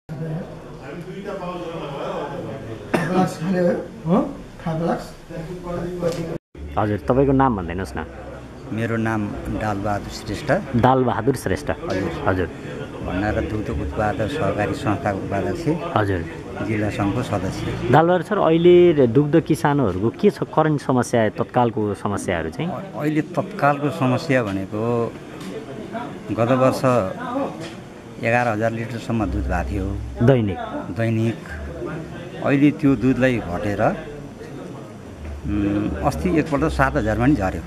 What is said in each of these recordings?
हजुर तपाईँको नाम भनिदिनुहोस् न। मेरो नाम डालबहादुर श्रेष्ठ। डालबहादुर श्रेष्ठ। हजुर हजुर। भण्डारा दुग्ध उत्पादक सहकारी संस्थाको उपाध्यक्ष। हजुर। जिल्ला सङ्घको सदस्य। डालबहादुर सर, अहिले दुग्ध किसानहरूको के छ करेन्ट समस्या, तत्कालको समस्याहरू चाहिँ? अहिले तत्कालको समस्या भनेको गत वर्ष 11,000 लिटरसम्म दुध भएको थियो दैनिक। अहिले त्यो दुधलाई घटेर अस्ति एकपल्ट 7,000 पनि झऱ्यो।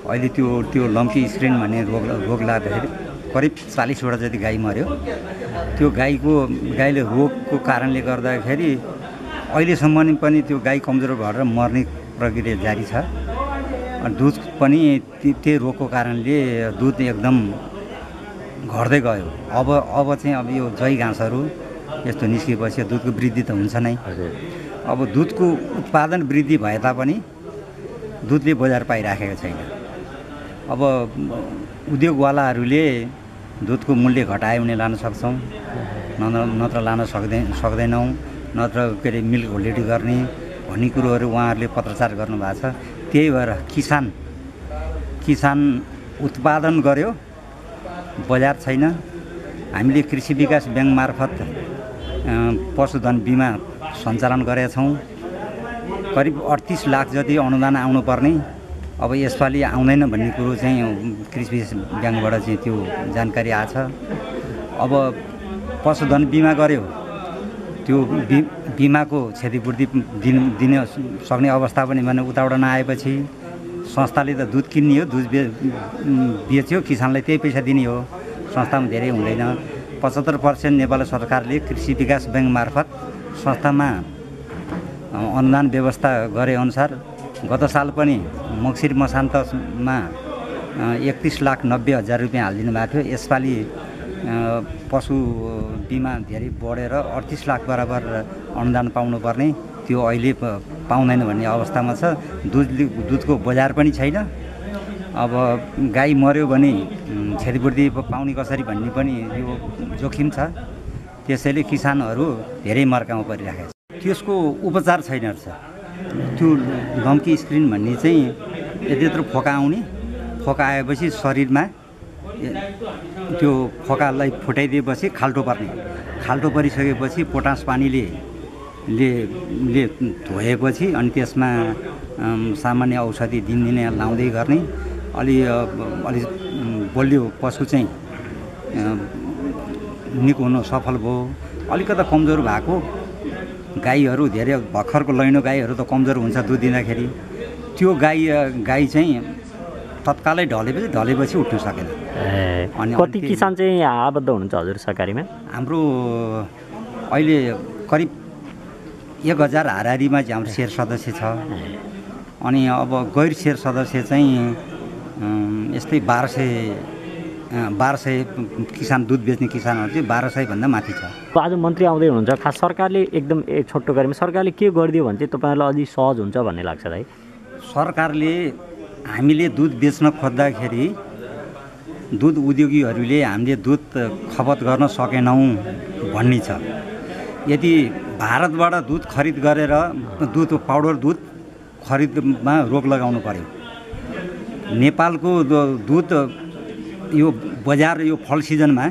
अहिले त्यो लम्की स्क्रिन भन्ने रोग लाग्दाखेरि करिब 40वटा जति गाई मऱ्यो। त्यो गाईले रोगको कारणले गर्दाखेरि अहिलेसम्म पनि त्यो गाई कमजोर भएर मर्ने प्रक्रिया जारी छ। दुध पनि त्यही रोगको कारणले दुध एकदम घट्दै गयो। अब चाहिँ अब यो जै घाँसहरू यस्तो निस्किएपछि दुधको वृद्धि त हुन्छ नै। अब दुधको उत्पादन वृद्धि भए तापनि दुधले बजार पाइराखेको छैन। अब उद्योगवालाहरूले दुधको मूल्य घटायो भने लान सक्छौँ, नत्र लान सक्दैनौँ, नत्र के अरे मिल्क होल्डिङ गर्ने भन्ने कुरोहरू उहाँहरूले पत्रचार गर्नुभएको छ। त्यही भएर किसान उत्पादन गर्यो, बजार छैन। हामीले कृषि विकास ब्याङ्क मार्फत पशुधन बिमा सञ्चालन गरेका छौँ। करिब 38 लाख जति अनुदान आउनुपर्ने, अब यसपालि आउँदैन भन्ने कुरो चाहिँ कृषि विकास ब्याङ्कबाट चाहिँ त्यो जानकारी आछ। अब पशुधन बिमा गर्यो, त्यो बिमाको क्षतिपूर्ति दिन सक्ने अवस्था पनि भने उताबाट नआएपछि संस्थाले त दुध किन्ने हो, दुध बेच्यो, किसानलाई त्यही पैसा दिने हो। संस्थामा धेरै हुँदैन। 75% नेपाल सरकारले कृषि विकास ब्याङ्क मार्फत संस्थामा अनुदान व्यवस्था गरे अनुसार गत साल पनि मक्सिर मसान्तमा 31,90,000 रुपियाँ हालिदिनु भएको थियो। यसपालि पशु बिमा धेरै बढेर 38 लाख बराबर अनुदान पाउनुपर्ने, त्यो अहिले पाउँदैन भन्ने अवस्थामा छ। दुधको बजार पनि छैन। अब गाई मर्यो भने क्षतिपूर्ति पाउने कसरी भन्ने पनि यो जोखिम छ। त्यसैले किसानहरू धेरै मर्कामा परिराखेको छ। त्यसको उपचार छैन रहेछ। त्यो लम्की स्क्रिन भन्ने चाहिँ यत्रो फोका आएपछि शरीरमा त्यो फोकालाई फुटाइदिएपछि खाल्टो परिसकेपछि पोटास पानीले धोएपछि अनि त्यसमा सामान्य औषधि दिनदिनै लाउँदै गर्ने। अलि बलियो पशु चाहिँ निको हुन सफल भयो। अलिकता कमजोर भएको गाईहरू, धेरै भर्खरको लैनो गाईहरू त कमजोर हुन्छ दुध दिँदाखेरि। त्यो गाई चाहिँ तत्कालै ढलेपछि उठ्नु सकेन। अनि कति किसान चाहिँ आबद्ध हुनुहुन्छ हजुर सरकारीमा? हाम्रो अहिले करिब 1,000 हाराहारीमा चाहिँ हाम्रो शेर सदस्य छ। अनि अब गैर शेर सदस्य चाहिँ यस्तै 1200 किसान, दुध बेच्ने किसानहरू चाहिँ 1200 भन्दा माथि छ। आज मन्त्री आउँदै हुनुहुन्छ, खास सरकारले एकदम छोटो गरेमा सरकारले के गरिदियो भने चाहिँ तपाईँहरूलाई अलि सहज हुन्छ भन्ने लाग्छ दाइ? सरकारले हामीले दुध बेच्न खोज्दाखेरि दुध उद्योगीहरूले हामीले दुध खपत गर्न सकेनौँ भन्ने छ। यदि भारतबाट दुध खरिद गरेर पाउडर दुध खरिदमा रोक लगाउनु पर्यो। नेपालको दुध यो बजार, यो फल सिजनमा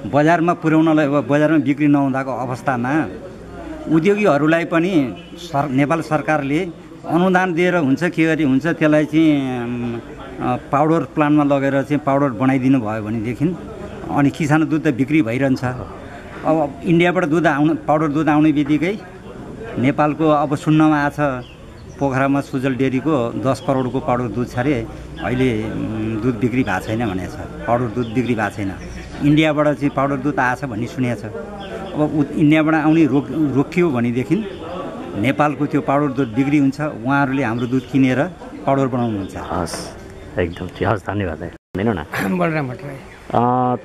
बजारमा पुर्याउनलाई, बजारमा बिक्री नहुँदाको अवस्थामा उद्योगीहरूलाई पनि नेपाल सरकारले अनुदान दिएर हुन्छ के गरी हुन्छ त्यसलाई चाहिँ पाउडर प्लान्टमा लगेर चाहिँ पाउडर बनाइदिनु भयो भनेदेखि अनि किसान दुध त बिक्री भइरहन्छ। अब इन्डियाबाट पाउडर दुध आउने बित्तिकै नेपालको अब सुन्नमा आछ पोखरामा सुजल डेरीको 10 करोडको पाउडर दुध छ अरे, अहिले दुध बिक्री भएको छैन भनेको छ। पाउडर दुध बिक्री भएको छैन। इन्डियाबाट चाहिँ पाउडर दुध आएछ भन्ने सुनेको छ। अब इन्डियाबाट आउने रोकियो भनेदेखि नेपालको त्यो पाउडर दुध बिक्री हुन्छ। उहाँहरूले हाम्रो दुध किनेर पाउडर बनाउनुहुन्छ। हस्, एकदम ठिक। हस्, धन्यवाद। भन्दिनु न। बलराम भट्टराई।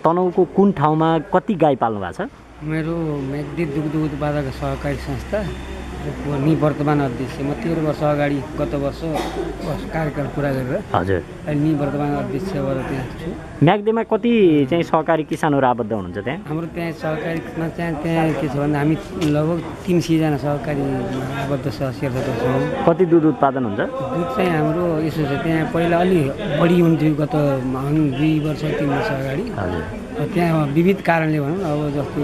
तनहुँको कुन ठाउँमा कति गाई पाल्नु भएको छ? मेरो मेग्दी दुग्ध उत्पादक सहकारी संस्था निवर्तमान अध्यक्ष म 13 वर्ष अगाडि गत वर्ष कार्यकाल पुरा गरेर हजुर अहिले निवर्तमान अध्यक्ष भएर त्यहाँ छु। म्याग्दीमा कति चाहिँ सहकारी किसानहरू आबद्ध हुनुहुन्छ त्यहाँ? हाम्रो त्यहाँ सहकारीमा त्यहाँ के छ भन्दा हामी लगभग 300 जना सहकारी आबद्ध शेयरहोल्डर छौँ। कति दुध उत्पादन हुन्छ? दुध चाहिँ हाम्रो यसो छ, त्यहाँ पहिला अलि बढी हुन्थ्यो गत 2 वर्ष 3 वर्ष अगाडि। हजुर त्यहाँ विविध कारणले भनौँ अब जस्तो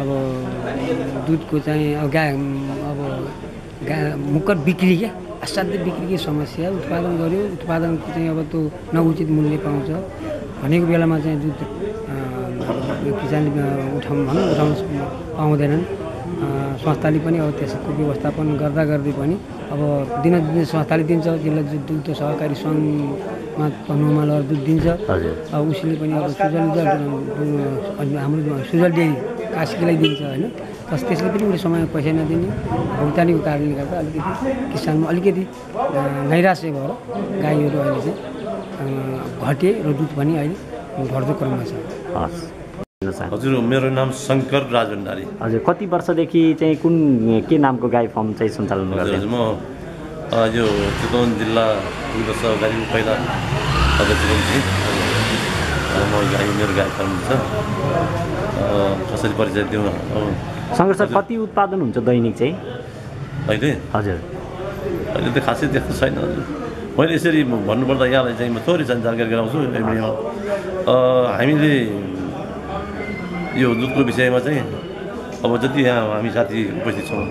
अब दुधको चाहिँ मुक्कट बिक्री क्या असाध्यै बिक्रीकै समस्या, उत्पादन गर्यो उत्पादनको चाहिँ अब त्यो नउचित मूल्य पाउँछ भनेको बेलामा चाहिँ दुध किसानले उठाउन पाउँदैनन्। संस्थाले पनि अब त्यसको व्यवस्थापन गर्दा गर्दै पनि अब दिनदिन संस्थाले दिन्छ, त्यसलाई दुध सहकारी सङ्घमा पन्नुमा लगेर दुध दिन्छ। अब उसले पनि अब हाम्रो सुजल डेरी कास्कीलाई दिन्छ होइन। त्यसले पनि उसले समयमा पैसा नदिने भुक्तानीको कारणले गर्दा अलिकति किसानमा अलिकति नैराश्य भएर गाईहरू अहिले चाहिँ घटे र दुध पनि अहिले घट्दो क्रममा छ। हजुर मेरो नाम शङ्कर राज भण्डारी। हजुर कति वर्षदेखि चाहिँ कुन के नामको गाई फार्म चाहिँ सञ्चालन गर्दै? म यो चितवन जिल्ला दुग्ध सहकारी पहिला अध्यक्ष थिएँ। म गाई मेरो गाई फार्म छ, कसरी परिचय दिउँ? शङ्कर सर कति उत्पादन हुन्छ दैनिक चाहिँ अहिले? हजुर अहिले त खासै त्यस्तो छैन। मैले यसरी भन्नुपर्दा यहाँलाई चाहिँ म थोरै जानकारी गराउँछु। हामीले यो दुधको विषयमा चाहिँ अब जति यहाँ हामी साथी उपस्थित छौँ,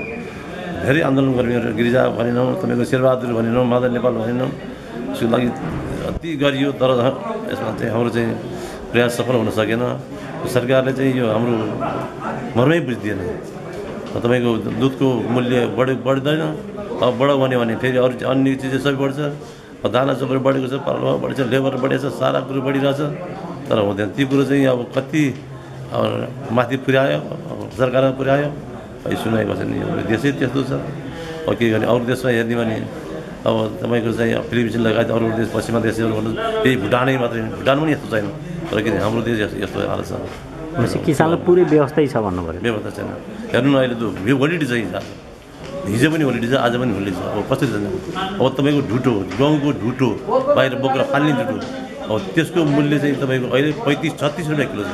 धेरै आन्दोलन कर्मीहरू गिरिजा भनेनौँ, तपाईँको शेरबहादुर भनेनौँ, माधव नेपाल भनेनौँ, यसको लागि अति गरियो तर यसमा चाहिँ हाम्रो चाहिँ प्रयास सफल हुन सकेन। सरकारले चाहिँ यो हाम्रो मर्मै बुझिदिएन। तपाईँको दुधको मूल्य बढ्दैन, अब बढाउ भने फेरि अरू अन्य चिज सबै बढ्छ। दाना सबै बढेको छ, पालुवा बढेको छ, लेबर बढेको छ, सारा कुरो बढिरहेछ तर हुँदैन। ती कुरो चाहिँ अब कति माथि पुर्यायो, सरकारमा पुर्यायो, अहिले सुनाइ बसेन। देशै त्यस्तो छ। अब के गर्ने? अरू देशमा हेर्ने भने अब तपाईँको चाहिँ फिलिपिन्स लगायत अरू देश पश्चिमा देशहरू भन्नु त्यही भुटानै मात्रै, भुटान पनि यस्तो छैन। तर किन हाम्रो देश यस्तो हालत छ। किसानलाई पुरै व्यवस्थै छ भन्नु पऱ्यो। व्यवस्था छैन। हेर्नु न अहिले त होलिडे चाहिँ हिजो पनि होलिडे छ, आज पनि होलिडे छ। अब कसरी जान्छ? अब तपाईँको ढुटो, गाउँको ढुटो बाहिर बोकेर फाल्ने ढुटो, अब त्यसको मूल्य चाहिँ तपाईँको अहिले 35-36 रुपियाँ किलो छ।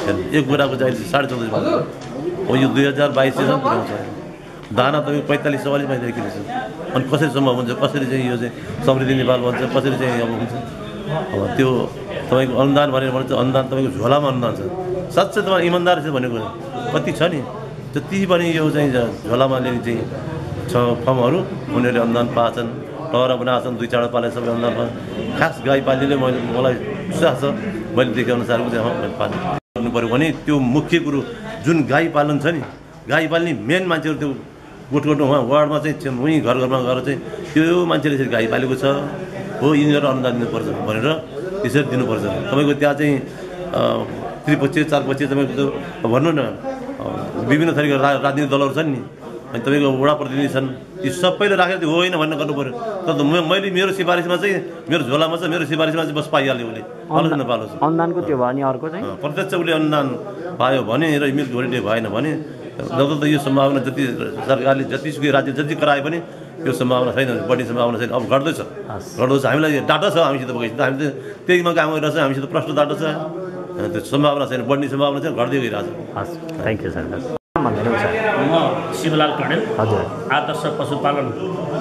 एक बोराको चाहिँ अहिले 14.5 अब यो 2022 पुऱ्याउँछ। दाना तपाईँको 45-44 किलो छ। अनि कसरी सम्भव हुन्छ? कसरी चाहिँ यो चाहिँ समृद्धि नेपाल भन्छ, कसरी चाहिँ अब हुन्छ? अब त्यो तपाईँको अनुदान भनेर भन्छ, अनुदान तपाईँको झोलामा अनुदान छ। साँच्चै तपाईँ इमान्दार छ भनेको कति छ नि, जति पनि यो चाहिँ झोलामा ल्याउने चाहिँ छ फर्महरू उनीहरूले अनुदान पाएछन्, टहरा बनाएछन्, 2-4 पाले सबै अनुदान पाएछन्। खास गाई पाल्नेले मलाई विश्वास छ, मैले देखेअनुसारको चाहिँ मैले पाल्नु गर्नु पऱ्यो भने त्यो मुख्य कुरो जुन गाई पालन छ नि, गाई पाल्ने मेन मान्छेहरू त्यो गोठगोठमा उहाँ वार्डमा चाहिँ उहीँ घर घरमा गएर चाहिँ त्यो मान्छेले यसरी गाई पालेको छ हो, यिनीहरू अनुदान दिनुपर्छ भनेर त्यसरी दिनुपर्छ। तपाईँको त्यहाँ चाहिँ त्रिपक्षीय 4 पक्षीय तपाईँको भन्नु न विभिन्न थरीका राजनीतिक दलहरू छन् नि, अनि तपाईँको वडा प्रतिनिधि छन्, ती सबैले राखेर त्यो होइन भनेर गर्नु पऱ्यो। तर मैले मेरो सिफारिसमा चाहिँ मेरो झोलामा चाहिँ मेरो सिफारिसमा चाहिँ बस पाइहाल्यो उसले, पालोस् नपालोस्। अनुदानको त्यो भयो अनि अर्को चाहिँ प्रत्यक्ष उसले अनुदान पायो भने र मिल्क होलिडे भएन भने जब यो सम्भावना जति सरकारले जतिसुकै राज्य जति कराए पनि यो सम्भावना छैन, बढी सम्भावना छैन। अब घट्दैछ। हामीलाई डाटा छ, हामीसित बगैँछ, हामी त त्यहीमा काम गरिरहेको छ, हामीसित प्रश्न डाटा छ। त्यो सम्भावना छैन, बढ्ने सम्भावना छैन, घट्दै गइरहेको छ। हस्, थ्याङ्क यू सर। म शिवलाल कणेल, हजुर आदर्श पशुपालन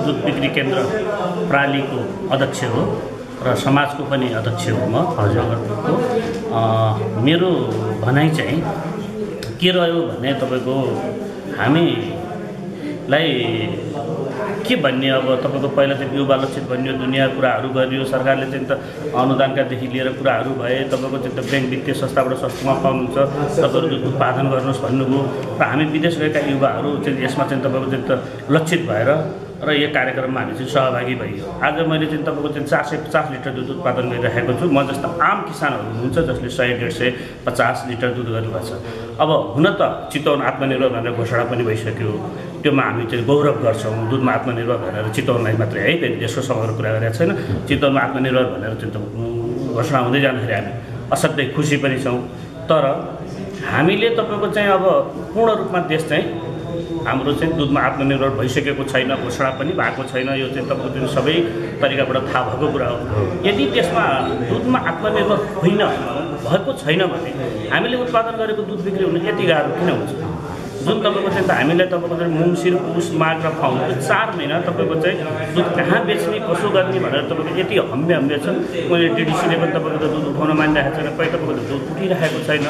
दुध बिक्री केन्द्र प्रालीको अध्यक्ष हो र समाजको पनि अध्यक्ष हो म हजुरको। मेरो भनाइ चाहिँ के रह्यो भने तपाईँको हामीलाई के भन्ने, अब तपाईँको पहिला चाहिँ युवा लक्षित भन्यो, दुनियाँ कुराहरू गरियो, सरकारले चाहिँ त अनुदानकादेखि लिएर कुराहरू भए, तपाईँको चाहिँ त ब्याङ्क वित्तीय संस्थाबाट सस्तोमा पाउनुहुन्छ, तपाईँहरू उत्पादन गर्नुहोस् भन्नुभयो र हामी विदेश गएका युवाहरू चाहिँ यसमा चाहिँ तपाईँको चाहिँ त लक्षित भएर र यो कार्यक्रममा हामी चाहिँ सहभागी भइयो। आज मैले चाहिँ तपाईँको चाहिँ 450 लिटर दुध उत्पादन गरिरहेको छु। म जस्ता आम किसानहरू हुनुहुन्छ जसले 100-150 लिटर दुध गर्नुभएको छ। अब हुन त चितवन आत्मनिर्भर भनेर घोषणा पनि भइसक्यो, त्योमा हामी चाहिँ गौरव गर्छौँ। दुधमा आत्मनिर्भर भनेर चितवनलाई मात्रै है, फेरि देशको समग्र कुरा गरेको छैन, चितवनमा आत्मनिर्भर भनेर चाहिँ घोषणा हुँदै जाँदाखेरि हामी असाध्यै खुसी पनि छौँ। तर हामीले तपाईँको चाहिँ अब पूर्ण रूपमा देश चाहिँ हाम्रो चाहिँ दुधमा आत्मनिर्भर भइसकेको छैन, घोषणा पनि भएको छैन। यो चाहिँ तपाईँको सबै तरिकाबाट थाहा भएको कुरा हो। यदि देशमा दुधमा आत्मनिर्भर भएको छैन भने हामीले उत्पादन गरेको दुध बिक्री हुनु यति गाह्रो किन हुन्छ? जुन तपाईँको चाहिँ हामीलाई तपाईँको चाहिँ मङ्सिर, पुस, माघ र फाउन 4 महिना तपाईँको चाहिँ दुध कहाँ बेच्ने, कसो गर्ने भनेर तपाईँको यति हम्मे छ। मैले डिडिसीले पनि तपाईँको त दुध उठाउन मानिरहेको छैन, कोही तपाईँको त दुध उठिरहेको छैन।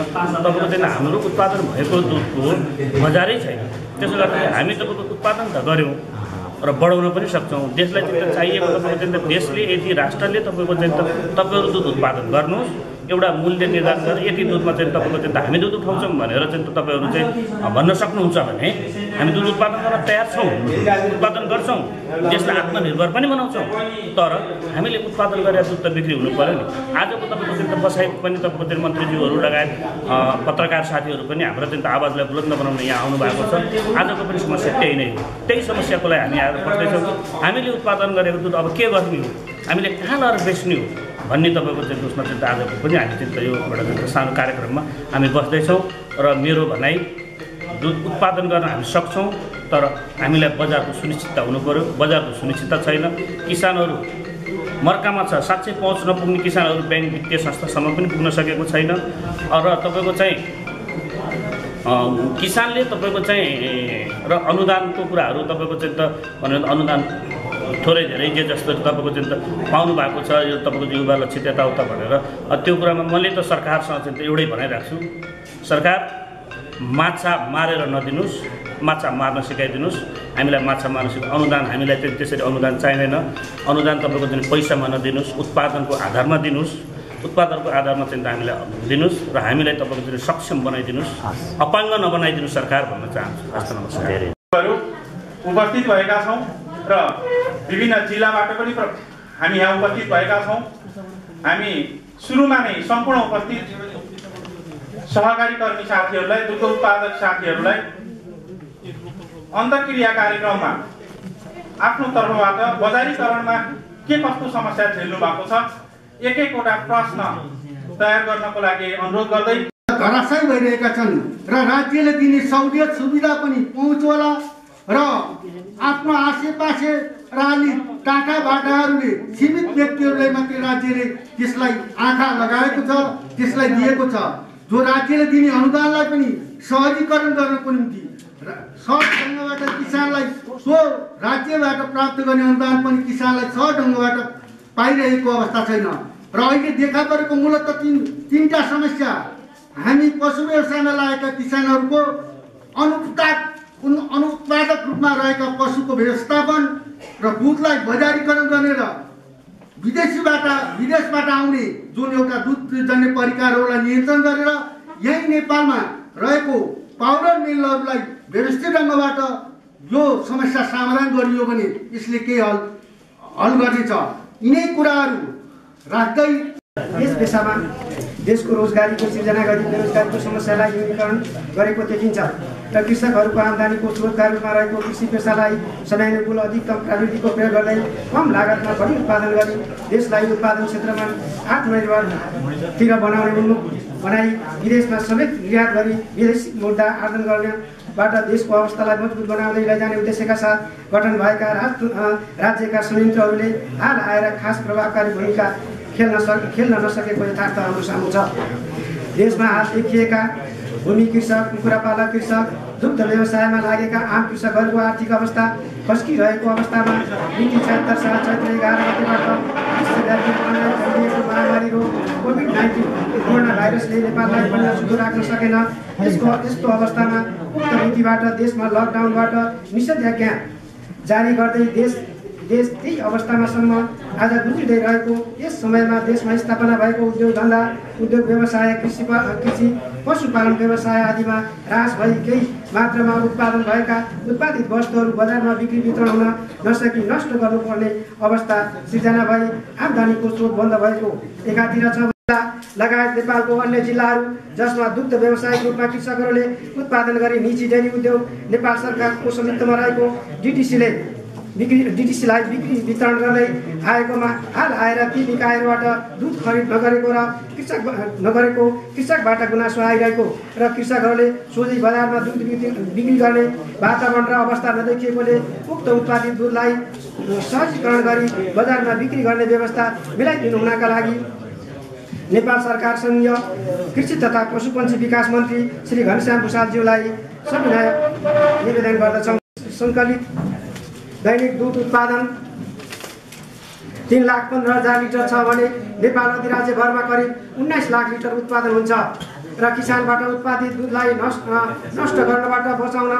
तपाईँको चाहिँ हाम्रो उत्पादन भएको दुधको बजारै छैन। त्यसो गर्दा हामी तपाईँको उत्पादन त गऱ्यौँ र बढाउन पनि सक्छौँ। देशलाई चाहिँ चाहिएको तपाईँको चाहिँ देशले यदि राष्ट्रले तपाईँको चाहिँ तपाईँहरू दुध उत्पादन गर्नुहोस्, एउटा मूल्य निर्धारण गरेर यति दुधमा चाहिँ तपाईँको चाहिँ हामी दुध उठाउँछौँ भनेर चाहिँ तपाईँहरू चाहिँ भन्न सक्नुहुन्छ भने हामी दुध उत्पादन गर्न तयार छौँ, उत्पादन गर्छौँ, देशलाई आत्मनिर्भर पनि बनाउँछौँ। तर हामीले उत्पादन गरेर दुध त बिक्री हुनु पऱ्यो नि। आजको तपाईँको चाहिँ बसाइ पनि तपाईँको चाहिँ मन्त्रीज्यूहरू लगायत पत्रकार साथीहरू पनि हाम्रो चाहिँ आवाजलाई बुलन्द बनाउन यहाँ आउनु भएको छ। आजको पनि समस्या त्यही नै हो। त्यही समस्याको लागि हामी आएर बस्दैछौँ। हामीले उत्पादन गरेको दुध अब के गर्ने हो, हामीले कहाँ लगेर बेच्ने हो भन्ने तपाईँको चाहिँ उसमा चाहिँ आजको पनि हामी चाहिँ योबाट चाहिँ सानो कार्यक्रममा हामी बस्दैछौँ। र मेरो भनाइ दुध उत्पादन गर्न हामी सक्छौँ, तर हामीलाई बजारको सुनिश्चितता हुनु पऱ्यो। बजारको सुनिश्चितता छैन, किसानहरू मर्कामा छ। साँच्चै पहुँच नपुग्ने किसानहरू ब्याङ्क वित्तीय संस्थासम्म पनि पुग्न सकेको छैन। र तपाईँको चाहिँ किसानले तपाईँको चाहिँ र अनुदानको कुराहरू तपाईँको चाहिँ त भनेर अनुदान थोरै धेरै जे जस्तो तपाईँको चाहिँ त पाउनु भएको छ, यो तपाईँको युवा लक्षित यताउता भनेर त्यो कुरामा मैले त सरकारसँग चाहिँ एउटै भनाइरहेको छु। सरकार माछा मारेर नदिनुहोस्, माछा मार्न सिकाइदिनुहोस्। हामीलाई माछा मार्न अनुदान हामीलाई चाहिँ त्यसरी अनुदान चाहिँदैन। अनुदान तपाईँको चाहिँ पैसामा नदिनुहोस्, उत्पादनको आधारमा दिनुहोस्। उत्पादनको आधारमा चाहिँ हामीलाई दिनुहोस् र हामीलाई तपाईँको चाहिँ सक्षम बनाइदिनुहोस्, अपाङ्ग नबनाइदिनुहोस् सरकार भन्न चाहन्छु। हस्त नमस्कार। उपस्थित भएका छौँ र विभिन्न जिल्लाबाट पनि हामी यहाँ उपस्थित भएका छौँ। हामी सुरुमा नै सम्पूर्ण उपस्थित सहकारी कर्मी साथीहरूलाई, दुग्ध उत्पादक साथीहरूलाई अन्तर्क्रिया कार्यक्रममा आफ्नो तर्फबाट बजारीकरणमा के कस्तो समस्या झेल्नु भएको छ एक एकवटा प्रश्न तयार गर्नको लागि अनुरोध गर्दै धराशायी भइरहेका छन् र राज्यले दिने सहुलियत सुविधा पनि पहुँचवाला र आफ्नो आसेपासे राली टाटा बाटाहरूले सीमित व्यक्तिहरूलाई मात्रै राज्यले त्यसलाई आँखा लगाएको छ, त्यसलाई दिएको छ। जो राज्यले दिने अनुदानलाई पनि सहजीकरण गर्नको निम्ति सहज ढङ्गबाट किसानलाई सो राज्यबाट प्राप्त गर्ने अनुदान पनि किसानलाई सहज ढङ्गबाट पाइरहेको अवस्था छैन। र अहिले देखा परेको मूलतः तीनटा समस्या। हामी पशु व्यवसायमा लागेका किसानहरूको अनुत्पादक रूपमा रहेका पशुको व्यवस्थापन र दुधलाई बजारीकरण गरेर विदेशबाट आउने जुन एउटा दुधजन्य परिकारहरूलाई नियन्त्रण गरेर यही नेपालमा रहेको पाउडर मिलहरूलाई व्यवस्थित ढङ्गबाट यो समस्या समाधान गरियो भने यसले केही हल गर्नेछ। यिनै कुराहरू राख्दै यस पेसामा देशको रोजगारीको सिर्जना गरी बेरोजगारीको समस्यालाई न्यूनीकरण गरेको देखिन्छ र कृषकहरूको आम्दानीको स्रोतका रूपमा रहेको कृषि पेसालाई समयानुकूल अधिकतम प्रविधिको प्रयोग गर्दै कम लागतमा बढी उत्पादन गरी देशलाई उत्पादन क्षेत्रमा आत्मनिर्भरतिर बनाउने उन्मुख बनाई विदेशमा समेत निर्यात गरी विदेशी मुद्दा आर्जन गर्नेबाट देशको अवस्थालाई मजबुत बनाउँदै लैजाने उद्देश्यका साथ गठन भएका राज्यका संयन्त्रहरूले हाल आएर खास प्रभावकारी भूमिका खेल्न नसकेको यथार्थ हाम्रो सामु छ। देशमा हाल देखिएका भूमि कृषक, कुखुरा पालक कृषक, दुग्ध व्यवसायमा लागेका आम कृषकहरूको आर्थिक अवस्था खस्किरहेको अवस्थामा मिति 76 साल चैत्र 11 गतेबाट विश्वव्यापी फैलिएको महामारी रोग कोभिड-19 कोरोना भाइरसले नेपाललाई पनि सुधो राख्न सकेन। यस्तो अवस्थामा उक्त मितिबाट देशमा लकडाउनबाट निषेधाज्ञा जारी गर्दै देश त्यही अवस्थामासम्म आज गुज्रिँदै रहेको यस समयमा देशमा स्थापना भएको उद्योग धन्दा, उद्योग व्यवसाय, कृषि, पशुपालन व्यवसाय आदिमा ह्रास भई केही मात्रामा उत्पादन भएका उत्पादित वस्तुहरू बजारमा बिक्री वितरण हुन नसकी नष्ट गर्नुपर्ने अवस्था सिर्जना भई आम्दानीको स्रोत बन्द भएको एकातिर छ। लगायत नेपालको अन्य जिल्लाहरू जसमा दुग्ध व्यवसायिक रूपमा कृषकहरूले उत्पादन गरी निजी डेरी उद्योग नेपाल सरकारको स्वामित्वमा रहेको डिटिसीले डिटिसीलाई बिक्री वितरण गर्दै आएकोमा हाल आएर ती निकायहरूबाट दुध खरिद नगरेको कृषकबाट गुनासो आइरहेको र कृषकहरूले सोझै बजारमा दुध बिक्री गर्ने वातावरण र अवस्था नदेखिएकोले उक्त उत्पादित दुधलाई सहजीकरण गरी बजारमा बिक्री गर्ने व्यवस्था मिलाइदिनु हुनका लागि नेपाल सरकार संघीय कृषि तथा पशुपन्छी विकास मन्त्री श्री घनश्याम भुषालज्यूलाई सविनय निवेदन गर्दछौँ। सङ्कलित दैनिक दुध उत्पादन 3,15,000 लिटर छ भने नेपाल अधिराज्यभरमा करिब 19 लाख लिटर उत्पादन हुन्छ र किसानबाट उत्पादित दुधलाई नष्ट गर्नबाट बचाउन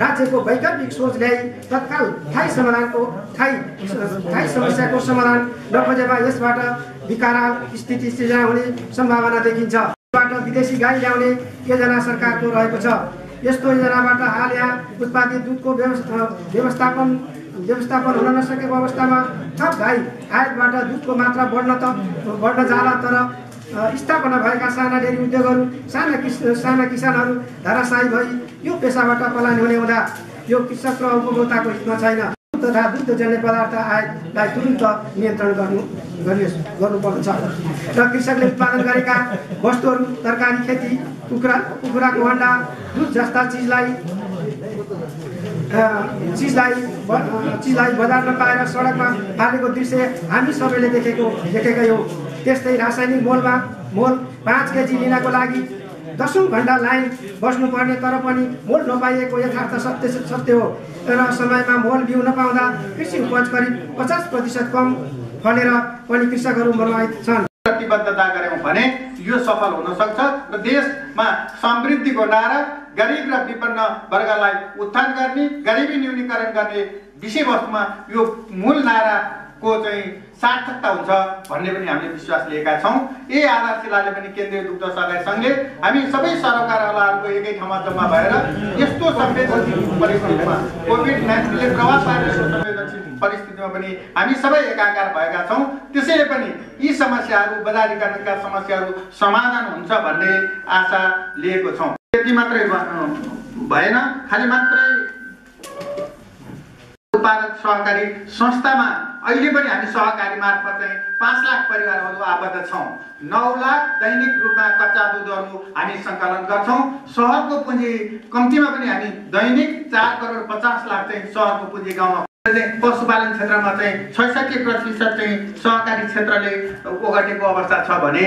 राज्यको वैकल्पिक सोच ल्याई तत्काल स्थायी समस्याको समाधान नखोजेमा यसबाट विकराल स्थिति सिर्जना हुने सम्भावना देखिन्छ। विदेशी गाई ल्याउने योजना सरकारको रहेको छ। यस्तो योजनाबाट हाल यहाँ उत्पादित दुधको व्यवस्थापन हुन नसकेको अवस्थामा थप गाई आयातबाट दुधको मात्रा बढ्न जाला तर स्थापना भएका साना डेरी उद्योगहरू साना किसानहरू धराशायी भई यो पेसाबाट पलायन हुने हुँदा यो कृषक र उपभोक्ताको हितमा छैन तथा दुग्धजन्य पदार्थ आयातलाई तुरन्त नियन्त्रण गर्नुपर्दछ र कृषकले उत्पादन गरेका वस्तुहरू तरकारी खेती कुखुराको अण्डा दुध जस्ता चिजलाई बजार नपाएर सडकमा फालेको दृश्य हामी सबैले देखेकै हो। त्यस्तै रासायनिक मोल 5 केजी लिनको लागि 10 घण्टा लाइन बस्नुपर्ने तर पनि मोल नपाइएको यथार्थ सत्य हो र समयमा मोल बिउ नपाउँदा कृषि उपज करिब 50% कम फलेर पनि कृषकहरू मर्माहित छन्। प्रतिबद्धता गऱ्यौँ भने यो सफल हुन सक्छ र देशमा समृद्धिको नारा गरिब र विपन्न वर्गलाई उत्थान गर्ने गरिबी न्यूनीकरण गर्ने विषयवस्तुमा यो मूल नाराको चाहिँ सार्थकता हुन्छ भन्ने पनि हामीले विश्वास लिएका छौँ। यही आधारशिलाले पनि केन्द्रीय दुग्ध सहकारी सङ्घले हामी सबै सरोकारवालाहरूको एकै ठाउँमा जम्मा भएर यस्तो संवेदनशील परिस्थितिमा कोभिड-19ले प्रभाव पारेको संवेदनशील परिस्थितिमा पनि हामी सबै एकाकार भएका छौँ। त्यसैले पनि यी समस्याहरू बजारीकरणका समस्याहरू समाधान हुन्छ भन्ने आशा लिएको छौँ। त्यति मात्रै भएन, खालि मात्रै उत्पादक सहकारी संस्थामा अहिले पनि हामी सहकारी मार्फत चाहिँ 5 लाख परिवारहरू आबद्ध छौँ। 9 लाख दैनिक रूपमा कच्चा दुधहरू हामी सङ्कलन गर्छौँ। सहरको पुँजी कम्तीमा पनि हामी दैनिक 4,50,00,000 चाहिँ सहरको पुँजी गाउँमा पशुपालन क्षेत्रमा चाहिँ 66% चाहिँ सहकारी क्षेत्रले ओगटेको अवस्था छ भने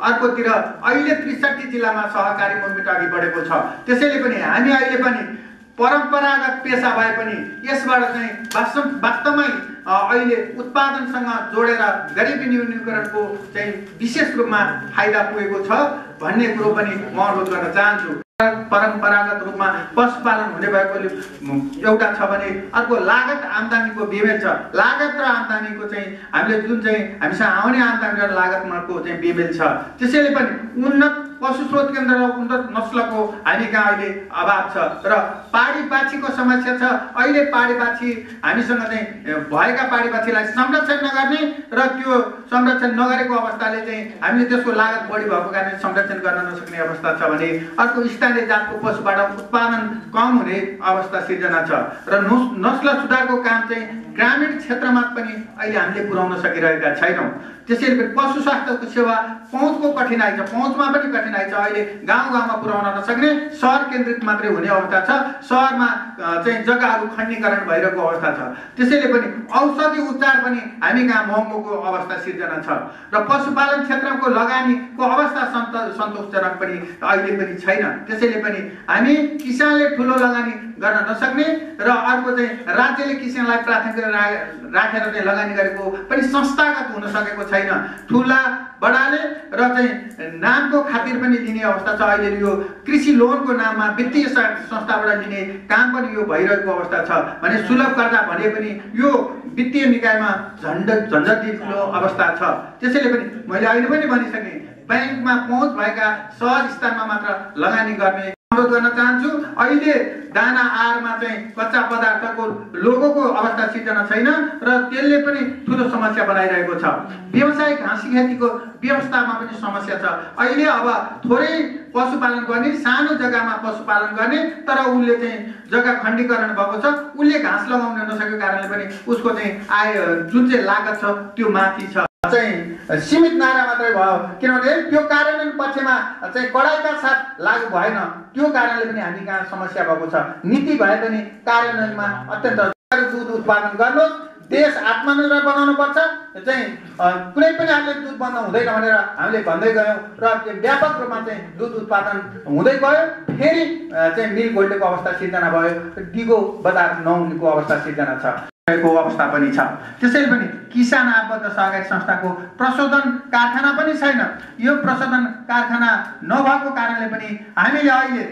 अर्कोतिर अहिले 63 जिल्लामा सहकारी मुभमेन्ट अघि बढेको छ। त्यसैले पनि हामी अहिले पनि परम्परागत पेसा भए पनि यसबाट चाहिँ वास्तवमै अहिले उत्पादनसँग जोडेर गरिबी न्यूनीकरणको चाहिँ विशेष रूपमा फाइदा पुगेको छ भन्ने कुरो पनि म अनुरोध गर्न चाहन्छु। परम्परागत रूपमा पशुपालन हुने भएकोले एउटा छ भने अर्को लागत आम्दानीको बेमेल छ। लागत र आम्दानीको चाहिँ हामीले जुन चाहिँ हामीसँग आउने आम्दानी र लागतमाको चाहिँ बेमेल छ। त्यसैले पनि उन्नत पशु स्रोत केन्द्र र उन्नत नस्लको हामी कहाँ अहिले अभाव छ र पाडी बाछीको समस्या छ। अहिले पाडी बाछी हामीसँग चाहिँ भएका पाडी बाछीलाई संरक्षण नगर्ने र त्यो संरक्षण नगरेको अवस्थाले चाहिँ हामीले त्यसको लागत बढी भएको कारणले संरक्षण गर्न नसक्ने अवस्था छ भने अर्को स्थानीय जातको पशुबाट उत्पादन कम हुने अवस्था सिर्जना छ र नस्ल सुधारको काम चाहिँ ग्रामीण क्षेत्रमा पनि अहिले हामीले पुर्याउन सकिरहेका छैनौँ। त्यसैले पशु स्वास्थ्यको सेवा पहुँचको कठिनाइ छ, पहुँचमा पनि कठिनाइ छ। अहिले गाउँ गाउँमा पुर्याउन नसक्ने सहर केन्द्रित मात्रै हुने अवस्था छ। सहरमा चाहिँ जग्गाहरू खण्डीकरण भइरहेको अवस्था छ। त्यसैले पनि औषधि उपचार पनि हामी कहाँ महँगोको अवस्था सिर्जना छ र पशुपालन क्षेत्रको लगानीको अवस्था सन्तोषजनक पनि अहिले पनि छैन। त्यसैले पनि हामी किसानले ठुलो लगानी गर्न नसक्ने र अर्को चाहिँ राज्यले किसानलाई प्राथमिकता राखेर चाहिँ लगानी गरेको पनि संस्थागत हुन सकेको छैन। ठुला बडाले र चाहिँ नामको खातिर पनि लिने अवस्था छ। अहिले यो कृषि लोनको नाममा वित्तीय संस्थाबाट लिने काम पनि यो भइरहेको अवस्था छ भने सुलभ कर्जा भने पनि यो वित्तीय निकायमा झन्झटी ठुलो अवस्था छ। त्यसैले पनि मैले अहिले पनि भनिसकेँ ब्याङ्कमा पहुँच भएका सहज स्थानमा मात्र लगानी गर्ने अनुरोध गर्न चाहन्छु। अहिले दाना आहारमा चाहिँ कच्चा पदार्थको लोगोको अवस्था सिर्जना छैन र त्यसले पनि ठुलो समस्या बनाइरहेको छ। व्यावसायिक हाँसी खेतीको व्यवस्थामा पनि समस्या छ। अहिले अब थोरै पशुपालन गर्ने, सानो जग्गामा पशुपालन गर्ने, तर उसले चाहिँ जग्गा खण्डीकरण भएको छ, उसले घाँस लगाउन नसकेको कारणले पनि उसको चाहिँ आय जुन चाहिँ लागत छ त्यो माथि छ। चाहिँ सीमित नारा मात्रै भयो, किनभने त्यो कार्यान्वयन पक्षमा चाहिँ कडाइका साथ लागू भएन, त्यो कारणले पनि हामी कहाँ समस्या भएको छ। नीति भए पनि कार्यान्वयनमा अत्यन्त दूध उत्पादन गर्नुहोस्, देश आत्मनिर्भर बनाउनु पर्छ, चाहिँ कुनै पनि हामीले दुध बन्द हुँदैन भनेर हामीले भन्दै गयौँ र व्यापक रूपमा चाहिँ दुध उत्पादन हुँदै गयो। फेरि चाहिँ मिल गोल्डेको अवस्था सिर्जना भयो, दिगो बजार नहुनेको अवस्था सिर्जना छ अवस्था पनि छ। त्यसैले पनि किसान आबद्ध सहकारी संस्थाको प्रशोधन कारखाना पनि छैन। यो प्रशोधन कारखाना नभएको कारणले पनि हामीले अहिले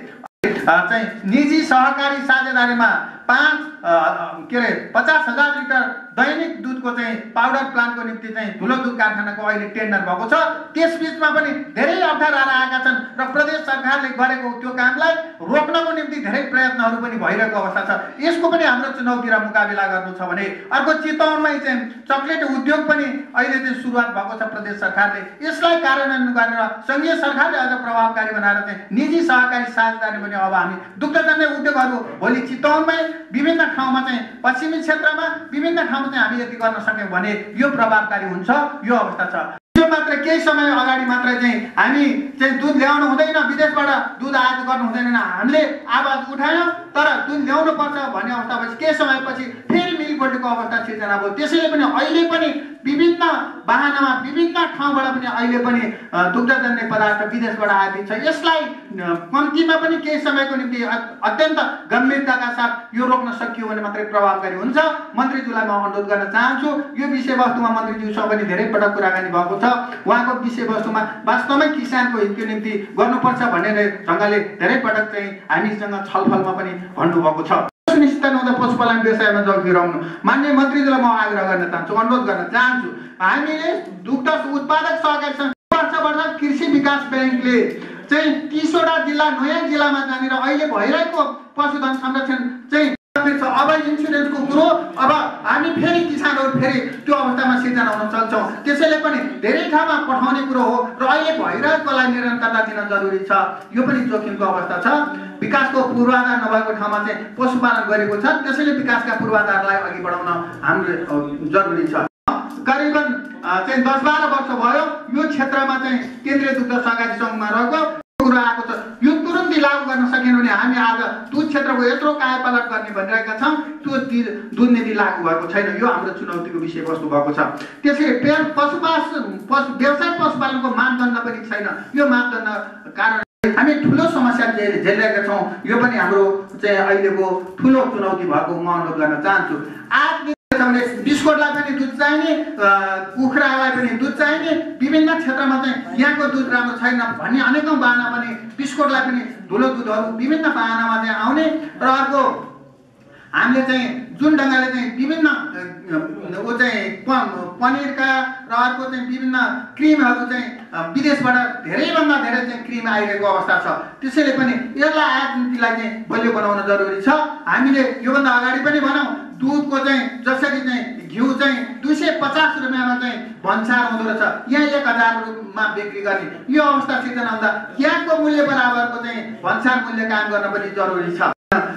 चाहिँ निजी सहकारी साझेदारीमा 50,000 लिटर दैनिक दुधको चाहिँ पाउडर प्लान्टको निम्ति चाहिँ ठुलो दुध कारखानाको अहिले टेन्डर भएको छ। त्यसबिचमा पनि धेरै अप्ठ्याराहरू आएका छन् र प्रदेश सरकारले गरेको त्यो कामलाई रोक्नको निम्ति धेरै प्रयत्नहरू पनि भइरहेको अवस्था छ। यसको पनि हाम्रो चुनौती र मुकाबिला गर्नु छ भने अर्को चितवनमै चाहिँ चक्लेट उद्योग पनि अहिले चाहिँ सुरुवात भएको छ प्रदेश सरकारले। यसलाई कार्यान्वयन गरेर सङ्घीय सरकारले अझ प्रभावकारी बनाएर चाहिँ निजी सहकारी साझेदारी पनि अब हामी दुग्धजन्य उद्योगहरू भोलि चितवनमै विभिन्न ठाउँमा चाहिँ पश्चिमी क्षेत्रमा विभिन्न ठाउँमा चाहिँ हामी यति गर्न सक्यौँ भने यो प्रभावकारी हुन्छ, यो अवस्था छ। यो मात्र केही समय अगाडि मात्र चाहिँ हामी चाहिँ दुध ल्याउनु हुँदैन, विदेशबाट दुध आयात गर्नु हुँदैन, हामीले आवाज उठायौँ, तर दुध ल्याउनु पर्छ भन्ने अवस्था भएपछि केही समयपछि फेरि मिल गोल्डेको अवस्था सिर्जना भयो। त्यसैले पनि अहिले पनि विभिन्न वाहनामा विभिन्न ठाउँबाट पनि अहिले पनि दुग्धजन्य पदार्थ विदेशबाट आयात छ। यसलाई कम्तीमा पनि केही समयको निम्ति अत्यन्त गम्भीरताका साथ यो रोक्न सकियो भने मात्रै प्रभावकारी हुन्छ। मन्त्रीज्यूलाई म अनुरोध गर्न चाहन्छु, यो विषयवस्तुमा मन्त्रीज्यूसँग पनि धेरै पटक कुराकानी भएको छ। उहाँको विषयवस्तुमा वास्तवमै किसानको हितको निम्ति गर्नुपर्छ भन्ने ढङ्गले धेरै पटक चाहिँ हामीसँग छलफलमा पनि भन्नुभएको छ। सुनिश्चित नहुँदा पशुपालन व्यवसायमा जोगिरहनु मान्य मन्त्रीज्यूलाई म आग्रह गर्न चाहन्छु, अनुरोध गर्न चाहन्छु। हामीले दुग्ध उत्पादक सहकारी वर्ष कृषि विकास ब्याङ्कले चाहिँ 30वटा जिल्ला नयाँ जिल्लामा जानेर अहिले भइरहेको पशुधन संरक्षण चाहिँ अब इन्सुरेन्सको कुरो अब हामी फेरि किसानहरू फेरि त्यो अवस्थामा सिर्जना हुन सक्छौँ। त्यसैले पनि धेरै ठाउँमा पठाउने कुरो हो र अहिले भइरहेकोलाई निरन्तरता दिन जरुरी छ। यो पनि जोखिमको अवस्था छ। विकासको पूर्वाधार नभएको ठाउँमा चाहिँ पशुपालन गरेको छ, त्यसैले विकासका पूर्वाधारलाई अघि बढाउन हाम्रो जरुरी छ। करिबन चाहिँ 10-12 वर्ष भयो यो क्षेत्रमा चाहिँ केन्द्रीय दुग्ध सहकारी सङ्घमा रहेको कुरा आएको छ। यो तुरुन्तै लागू गर्न सकेन भने हामी आज दुध क्षेत्रको यत्रो कायापलट गर्ने भनिरहेका छौँ, त्यो दुध नीति लागू भएको छैन। यो हाम्रो चुनौतीको विषयवस्तु भएको छ। त्यसैले व्यवसाय पशुपालनको मापदण्ड पनि छैन। यो मापदण्ड कारण हामी ठुलो समस्या झेलिरहेका छौँ। यो पनि हाम्रो चाहिँ अहिलेको ठुलो चुनौती भएको म अनुरोध गर्न चाहन्छु। आज बिस्कुटलाई पनि दुध चाहिने, कुखुरालाई पनि दुध चाहिने, विभिन्न क्षेत्रमा चाहिँ यहाँको दुध राम्रो छैन भन्ने अनेकौँ बाहना पनि बिस्कुटलाई पनि धुलो दुधहरू विभिन्न बाहनामा चाहिँ आउने र अर्को हामीले चाहिँ जुन ढङ्गले चाहिँ विभिन्न चाहिँ पनिरका र अर्को चाहिँ विभिन्न क्रिमहरू चाहिँ विदेशबाट धेरैभन्दा धेरै चाहिँ क्रिम आइरहेको अवस्था छ। त्यसैले पनि यसलाई आयात नीतिलाई चाहिँ बलियो बनाउन जरुरी छ। हामीले योभन्दा अगाडि पनि भनौँ दुधको चाहिँ जसरी चाहिँ घिउ चाहिँ 250 रुपियाँमा चाहिँ भन्सार हुँदो रहेछ, यहाँ 1000 रुपियाँमा बिक्री गर्ने यो अवस्था सिर्जना हुँदा यहाँको मूल्य बराबरको चाहिँ भन्सार मूल्य कायम गर्न पनि जरुरी छ।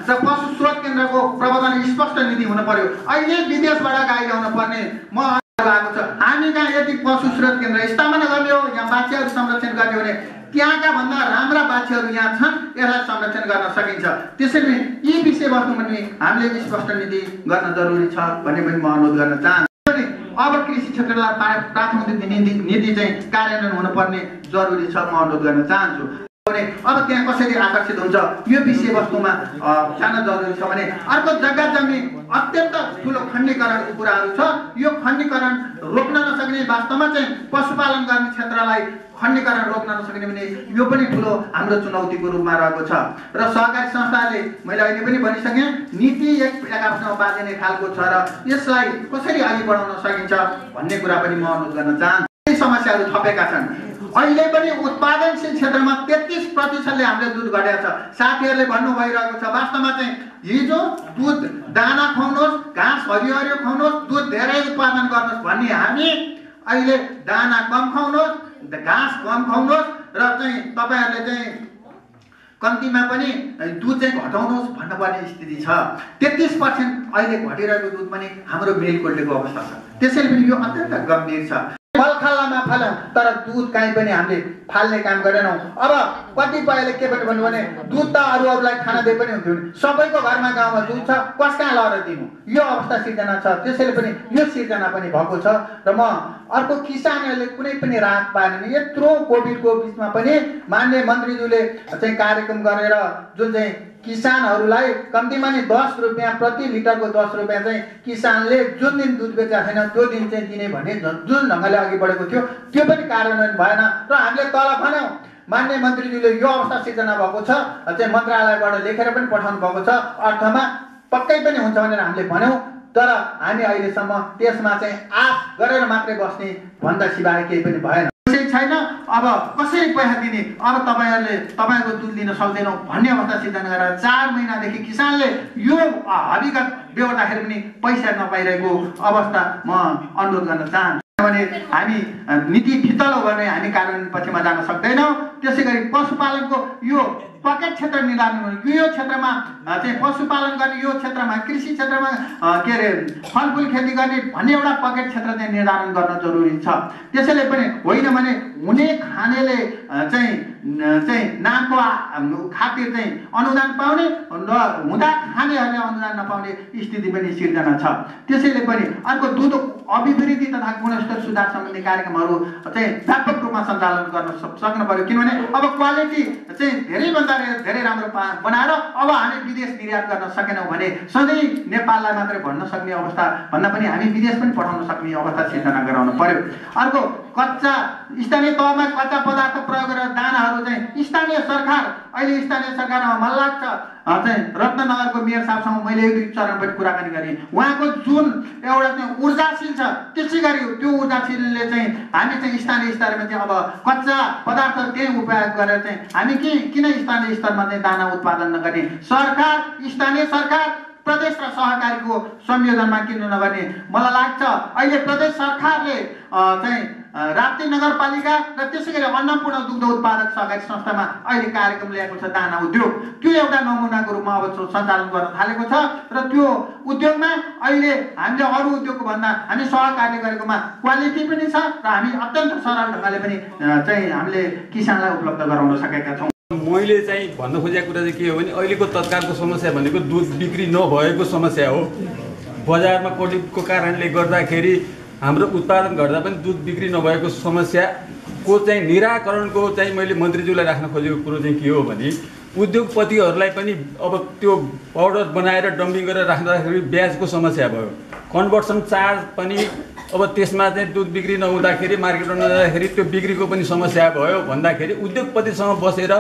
र पशु स्रोत केन्द्रको प्रबन्धन स्पष्ट नीति हुनु पर्यो। अहिले विदेशबाट गाई ल्याउनु पर्ने म लागेको छ। हामी कहाँ यदि पशु स्रोत केन्द्र स्थापना गर्ने हो, यहाँ बाछीहरू संरक्षण गर्ने हो भने त्यहाँका भन्दा राम्रा बाछीहरू यहाँ छन्, यसलाई संरक्षण गर्न सकिन्छ। त्यसैले यी विषयवस्तुमा पनि हामीले स्पष्ट नीति गर्न जरुरी छ भन्ने पनि म अनुरोध गर्न चाहन्छु। अब कृषि क्षेत्रलाई प्राथमिकता नीति चाहिँ कार्यान्वयन हुनुपर्ने जरुरी छ, म अनुरोध गर्न चाहन्छु। अब त्यहाँ कसरी आकर्षित हुन्छ यो विषयवस्तुमा जान जरुरी छ भने अर्को जग्गा जमिन अत्यन्त ठुलो खण्डीकरणको कुराहरू छ। यो खण्डीकरण रोक्न नसक्ने, वास्तवमा चाहिँ पशुपालन गर्ने क्षेत्रलाई खण्डीकरण रोक्न नसक्ने भने यो पनि ठुलो हाम्रो चुनौतीको रूपमा रहेको छ। र सहकारी संस्थाले मैले अहिले पनि भनिसकेँ नीति एक आपसमा बाँधिने खालको छ र यसलाई कसरी अघि बढाउन सकिन्छ भन्ने कुरा पनि म अनुरोध गर्न चाहन्छु। समस्याहरू थपेका छन्। अहिले पनि उत्पादनशील क्षेत्रमा 33% हामीले दुध घटेको छ। साथीहरूले भन्नु भइरहेको छ वास्तवमा चाहिँ हिजो दुध दाना खुवाउनुहोस्, घाँस हरियो हरियो खुवाउनुहोस्, दुध धेरै उत्पादन गर्नुहोस् भन्ने हामी अहिले दाना कम खाउनुहोस्, घाँस कम खाउनुहोस् र चाहिँ तपाईँहरूले चाहिँ कम्तीमा पनि दुध चाहिँ घटाउनुहोस् भन्नुपर्ने स्थिति छ। 33% अहिले घटिरहेको दुध पनि हाम्रो मिल्क कोल्डको अवस्था छ। त्यसैले पनि यो अत्यन्त गम्भीर छ। फलखालामा फाल्यौँ तर दुध कहीँ पनि हामीले फाल्ने काम गरेनौँ। अब कतिपयले के भन्नु भने दुध त अरूलाई खान दिए पनि हुन्थ्यो, सबैको घरमा गाउँमा दुध छ, कस कहाँ लगेर दिनु, यो अवस्था सिर्जना छ। त्यसैले पनि यो सिर्जना पनि भएको छ। र म अर्को किसानहरूले कुनै पनि राहत पाएन। यत्रो कोभिडको बिचमा पनि माननीय मन्त्रीज्यूले चाहिँ कार्यक्रम गरेर जुन चाहिँ किसानहरूलाई कम्तीमा नि 10 रुपियाँ प्रति लिटरको 10 रुपियाँ चाहिँ किसानले जुन दिन दुध बेचेको छैन त्यो दिन चाहिँ दिने भन्ने जुन ढङ्गले अघि बढेको थियो त्यो पनि कार्यान्वयन भएन। र हामीले तल भन्यौँ, माननीय मन्त्रीज्यूले यो अवस्था सिर्जना भएको छ चाहिँ मन्त्रालयबाट लेखेर पनि पठाउनु भएको छ, अर्थमा पक्कै पनि हुन्छ भनेर हामीले भन्यौँ। तर हामी अहिलेसम्म त्यसमा चाहिँ आश गरेर मात्रै बस्ने भन्दा सिवाय केही पनि भएन। छैन अब कसरी पैसा दिने, अब तपाईँहरूले तपाईँको दुध लिन सक्दैनौँ भन्ने अवस्था सिर्जना गरेर 4 महिनादेखि किसानले यो हकीकत बेहोर्दाखेरि पनि पैसा नपाइरहेको अवस्था म अनुरोध गर्न चाहन्छु। किनभने हामी नीति फितलो गर्ने हामी कार्यान्वयन पक्षमा जान सक्दैनौँ। त्यसै गरी पशुपालनको यो पकेट क्षेत्र निर्धारण गर्नु, यो क्षेत्रमा चाहिँ पशुपालन गर्ने, यो क्षेत्रमा कृषि क्षेत्रमा के अरे फलफुल खेती गर्ने भन्ने एउटा पकेट क्षेत्र चाहिँ निर्धारण गर्न जरुरी छ। त्यसैले पनि होइन भने हुने खानेले चाहिँ नामको खातिर चाहिँ अनुदान पाउने र हुँदा खानेहरूले अनुदान नपाउने स्थिति पनि सिर्जना छ। त्यसैले पनि अर्को दुध अभिवृद्धि तथा गुणस्तर सुधार सम्बन्धी कार्यक्रमहरू चाहिँ व्यापक रूपमा सञ्चालन गर्न सक्नु पर्यो। किनभने अब क्वालिटी चाहिँ धेरै राम्रो बनाएर अब हामी विदेश निर्यात गर्न सकेनौँ भने सधैँ नेपाललाई मात्रै भन्न सक्ने अवस्था भन्दा पनि हामी विदेश पनि पठाउन सक्ने अवस्था सिर्जना गराउनु पर्यो। अर्को कच्चा स्थानीय तहमा कच्चा पदार्थ प्रयोग गरेर दानाहरू चाहिँ स्थानीय सरकार, अहिले स्थानीय सरकारमा मलाई लाग्छ चाहिँ रत्ननगरको मेयर साहबसँग मैले 1-2 चरणपछि कुराकानी गरेँ। उहाँको जुन एउटा चाहिँ ऊर्जाशील छ, त्यसै गरी त्यो ऊर्जाशीलले चाहिँ हामी चाहिँ स्थानीय स्तरमा चाहिँ अब कच्चा पदार्थ त्यही उपयोग गरेर चाहिँ हामी किन स्थानीय स्तरमा चाहिँ दाना उत्पादन नगर्ने, सरकार स्थानीय सरकार प्रदेश र सहकारीको संयोजनमा किन नगर्ने। मलाई लाग्छ अहिले प्रदेश सरकारले चाहिँ राप्ती नगरपालिका र त्यसै गरी अन्नपूर्ण दुग्ध उत्पादक सहकारी संस्थामा अहिले कार्यक्रम ल्याएको छ दाना उद्योग। त्यो एउटा नमुनाको रूपमा अब सञ्चालन गर्न थालेको छ र त्यो उद्योगमा अहिले हामीले अरू उद्योगको भन्दा हामी सहकार्य गरेकोमा क्वालिटी पनि छ र हामी अत्यन्त सरल ढङ्गले पनि चाहिँ हामीले किसानलाई उपलब्ध गराउन सकेका छौँ। मैले चाहिँ भन्न खोजेको कुरा चाहिँ के हो भने अहिलेको तत्कालको समस्या भनेको दुध बिक्री नभएको समस्या हो। बजारमा कोभिडको कारणले गर्दाखेरि हाम्रो उत्पादन गर्दा पनि दुध बिक्री नभएको समस्याको चाहिँ निराकरणको चाहिँ मैले मन्त्रीज्यूलाई राख्न खोजेको कुरो चाहिँ के हो भने उद्योगपतिहरूलाई पनि अब त्यो पाउडर बनाएर डम्पिङ गरेर राख्दाखेरि ब्याजको समस्या भयो, कन्भर्सन चार्ज पनि अब त्यसमा चाहिँ दुध बिक्री नहुँदाखेरि मार्केटमा नजाँदाखेरि त्यो बिक्रीको पनि समस्या भयो भन्दाखेरि उद्योगपतिसँग बसेर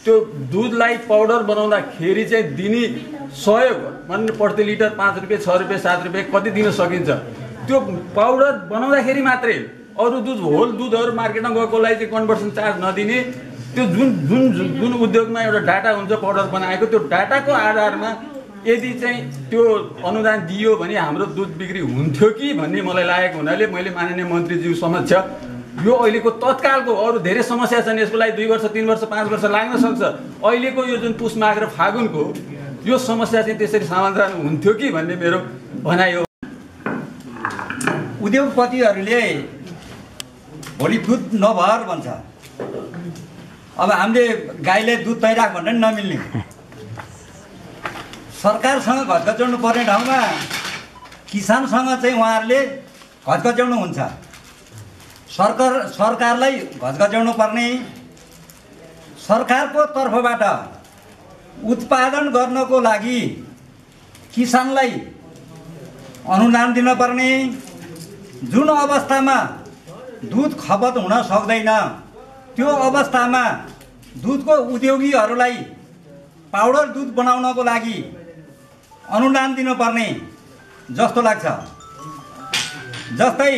त्यो दुधलाई पाउडर बनाउँदाखेरि चाहिँ दिने सहयोग मान्नु प्रति लिटर 5 रुपियाँ 6 रुपियाँ 7 रुपियाँ कति दिन सकिन्छ, त्यो पाउडर बनाउँदाखेरि मात्रै अरू दुध होल दुधहरू मार्केटमा गएकोलाई चाहिँ कन्भर्सन चार्ज नदिने, त्यो जुन उद्योगमा एउटा डाटा हुन्छ पाउडर बनाएको त्यो डाटाको आधारमा यदि चाहिँ त्यो अनुदान दियो भने हाम्रो दुध बिक्री हुन्थ्यो कि भन्ने मलाई लागेको हुनाले मैले माननीय मन्त्रीज्यू समक्ष यो अहिलेको तत्कालको अरू धेरै समस्या छन्, यसको लागि 2 वर्ष 3 वर्ष 5 वर्ष लाग्न सक्छ, अहिलेको यो जुन पुस माघ र फागुनको यो समस्या चाहिँ त्यसरी समाधान हुन्थ्यो कि भन्ने मेरो भनाइ हो। उद्योगपतिहरूले भोलि दुध नभर भन्छ, अब हामीले गाईले दुध तैराख भन्ने नमिल्ने, सरकारसँग घचघच्याउनु पर्ने ठाउँमा किसानसँग चाहिँ उहाँहरूले घचघच्याउनु हुन्छ। सरकारलाई घचघच्याउनु पर्ने, सरकारको तर्फबाट उत्पादन गर्नको लागि किसानलाई अनुदान दिनुपर्ने, जुन अवस्थामा दुध खपत हुन सक्दैन त्यो अवस्थामा दुधको उद्योगीहरूलाई पाउडर दुध बनाउनको लागि अनुदान दिनुपर्ने जस्तो लाग्छ। जस्तै